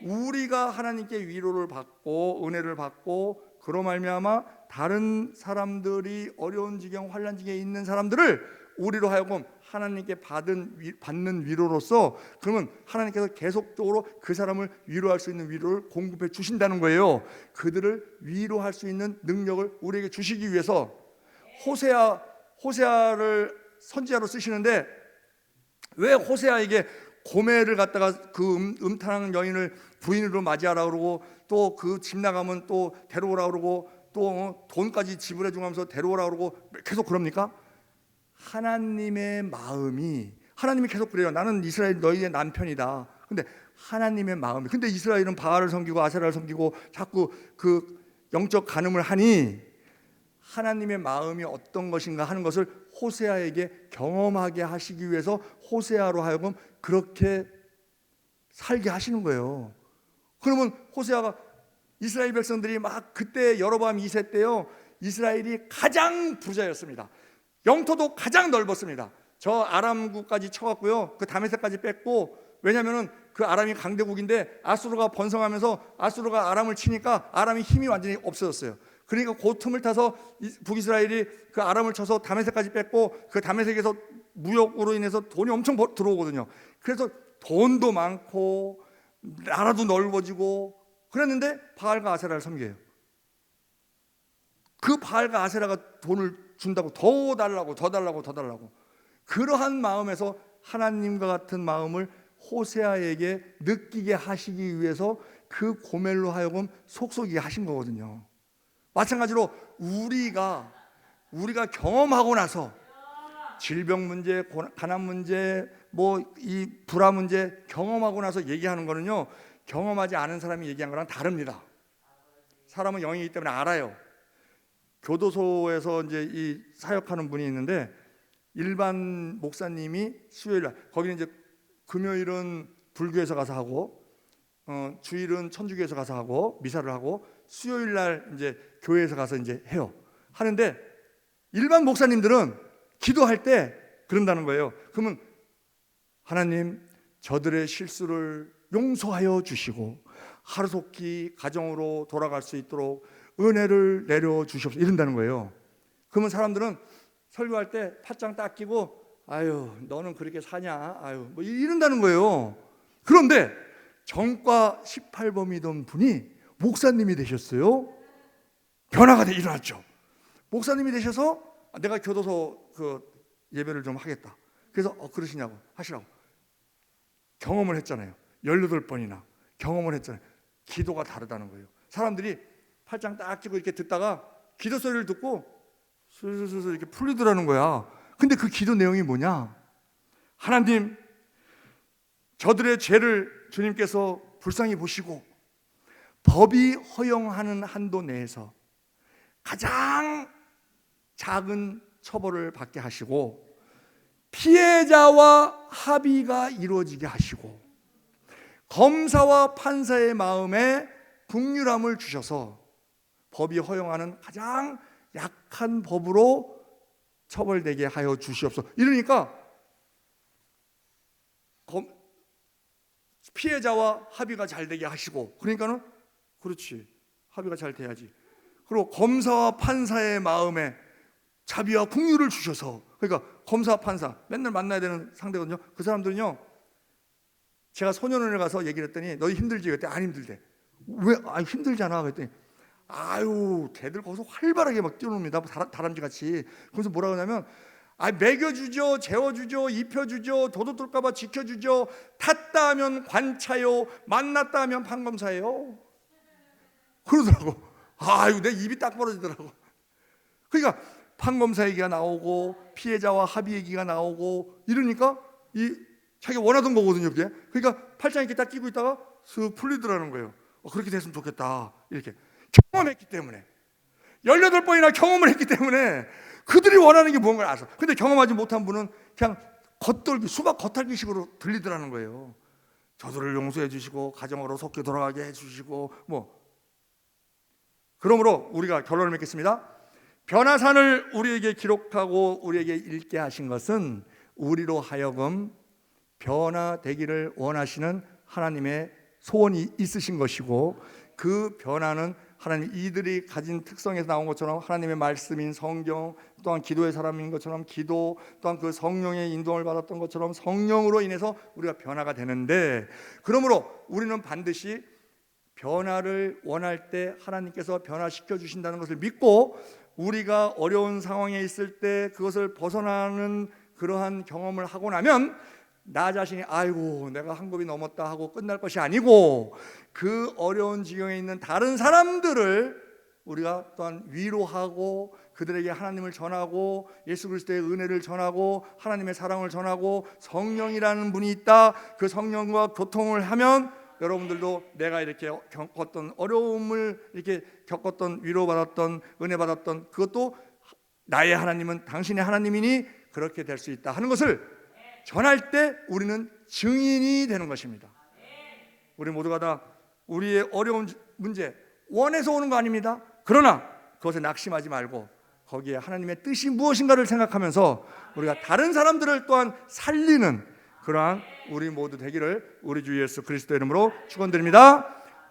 우리가 하나님께 위로를 받고 은혜를 받고, 그로 말미암아 다른 사람들이 어려운 지경 환난 지경에 있는 사람들을 우리로 하여금 하나님께 받는 위로로서, 그러면 하나님께서 계속적으로 그 사람을 위로할 수 있는 위로를 공급해 주신다는 거예요. 그들을 위로할 수 있는 능력을 우리에게 주시기 위해서 호세아를 선지자로 쓰시는데, 왜 호세아에게 고멜을 갖다가 그 음탕한 여인을 부인으로 맞이하라 그러고, 또 그 집 나가면 또 데려오라 그러고, 또 돈까지 지불해 주면서 데려오라 그러고 계속 그럽니까? 하나님의 마음이, 하나님이 계속 그래요. 나는 이스라엘 너희의 남편이다. 근데 하나님의 마음이, 근데 이스라엘은 바알을 섬기고 아세라를 섬기고 자꾸 그 영적 간음을 하니, 하나님의 마음이 어떤 것인가 하는 것을 호세아에게 경험하게 하시기 위해서 호세아로 하여금 그렇게 살게 하시는 거예요. 그러면 호세아가, 이스라엘 백성들이 막 그때 여로보암 2세 때요, 이스라엘이 가장 부자였습니다. 영토도 가장 넓었습니다. 저 아람국까지 쳐갔고요, 그 다메섹까지 뺐고, 왜냐하면 그 아람이 강대국인데 아수르가 번성하면서 아수르가 아람을 치니까 아람이 힘이 완전히 없어졌어요. 그러니까 그 틈을 타서 북이스라엘이 그 아람을 쳐서 다메섹까지 뺐고, 그 다메섹에서 무역으로 인해서 돈이 엄청 들어오거든요. 그래서 돈도 많고 나라도 넓어지고 그랬는데 바알과 아세라를 섬겨요. 그 바알과 아세라가 돈을 준다고 더 달라고 더 달라고 더 달라고, 그러한 마음에서 하나님과 같은 마음을 호세아에게 느끼게 하시기 위해서 그 고멜로 하여금 속속이게 하신 거거든요. 마찬가지로 우리가 경험하고 나서 질병 문제, 가난 문제, 이 불화 문제 경험하고 나서 얘기하는 거는요, 경험하지 않은 사람이 얘기한 거랑 다릅니다. 사람은 영이기 때문에 알아요. 교도소에서 이제 이 사역하는 분이 있는데 일반 목사님이 수요일 날, 거기는 이제 금요일은 불교에서 가서 하고 주일은 천주교에서 가서 하고 미사를 하고 수요일 날 이제 교회에서 가서 이제 해요. 하는데 일반 목사님들은 기도할 때 그런다는 거예요. 그러면 하나님, 저들의 실수를 용서하여 주시고 하루속히 가정으로 돌아갈 수 있도록 은혜를 내려 주시옵소서, 이런다는 거예요. 그러면 사람들은 설교할 때 팥장 딱 끼고 아유 너는 그렇게 사냐, 아유 뭐 이런다는 거예요. 그런데 정과 18범이던 분이 목사님이 되셨어요. 변화가 일어났죠. 목사님이 되셔서 내가 교도소 그 예배를 좀 하겠다. 그래서 그러시냐고 하시라고 경험을 했잖아요. 18번이나 경험을 했잖아요. 기도가 다르다는 거예요. 사람들이 팔짱 딱 끼고 이렇게 듣다가 기도 소리를 듣고 슬슬슬 이렇게 풀리더라는 거야. 근데 그 기도 내용이 뭐냐? 하나님, 저들의 죄를 주님께서 불쌍히 보시고 법이 허용하는 한도 내에서 가장 작은 처벌을 받게 하시고 피해자와 합의가 이루어지게 하시고 검사와 판사의 마음에 긍휼함을 주셔서 법이 허용하는 가장 약한 법으로 처벌되게 하여 주시옵소서. 이러니까 피해자와 합의가 잘 되게 하시고, 그러니까는 그렇지, 합의가 잘 돼야지. 그리고 검사와 판사의 마음에 자비와 긍휼을 주셔서, 그러니까 검사 판사 맨날 만나야 되는 상대거든요. 그 사람들은요, 제가 소년원에 가서 얘기를 했더니 너희 힘들지? 그랬더니 안 힘들대. 왜? 힘들잖아. 그랬더니 아유, 걔들 거기서 활발하게 막 뛰어놉니다. 다람쥐 같이. 그래서 뭐라 그러냐면 먹여주죠, 재워주죠, 입혀주죠, 도둑 들까봐 지켜주죠, 탔다 하면 관차요, 만났다 하면 판검사예요. 그러더라고. 아유, 내 입이 딱 벌어지더라고. 그러니까 판검사 얘기가 나오고 피해자와 합의 얘기가 나오고 이러니까 이 자기가 원하던 거거든요, 그게. 그러니까 팔짱 이렇게 딱 끼고 있다가 슥 풀리더라는 거예요. 그렇게 됐으면 좋겠다, 이렇게 경험했기 때문에, 18번이나 경험을 했기 때문에 그들이 원하는 게 뭔가를 알았어. 근데 경험하지 못한 분은 그냥 겉돌기, 수박 겉핥기식으로 들리더라는 거예요. 저들을 용서해 주시고 가정으로 속히 돌아가게 해주시고 뭐. 그러므로 우리가 결론을 맺겠습니다. 변화산을 우리에게 기록하고 우리에게 읽게 하신 것은 우리로 하여금 변화되기를 원하시는 하나님의 소원이 있으신 것이고, 그 변화는 하나님, 이들이 가진 특성에서 나온 것처럼 하나님의 말씀인 성경, 또한 기도의 사람인 것처럼 기도, 또한 그 성령의 인도를 받았던 것처럼 성령으로 인해서 우리가 변화가 되는데, 그러므로 우리는 반드시 변화를 원할 때 하나님께서 변화시켜 주신다는 것을 믿고, 우리가 어려운 상황에 있을 때 그것을 벗어나는 그러한 경험을 하고 나면 나 자신이 아이고 내가 한 곱이 넘었다 하고 끝날 것이 아니고, 그 어려운 지경에 있는 다른 사람들을 우리가 또한 위로하고 그들에게 하나님을 전하고 예수 그리스도의 은혜를 전하고 하나님의 사랑을 전하고 성령이라는 분이 있다, 그 성령과 교통을 하면 여러분들도 내가 이렇게 겪었던 어려움을 이렇게 겪었던, 위로받았던, 은혜받았던, 그것도 나의 하나님은 당신의 하나님이니 그렇게 될 수 있다 하는 것을 전할 때 우리는 증인이 되는 것입니다. 우리 모두가 다 우리의 어려운 문제 원해서 오는 거 아닙니다. 그러나 그것에 낙심하지 말고 거기에 하나님의 뜻이 무엇인가를 생각하면서 우리가 다른 사람들을 또한 살리는 그러한 우리 모두 되기를 우리 주 예수 그리스도 이름으로 축원드립니다.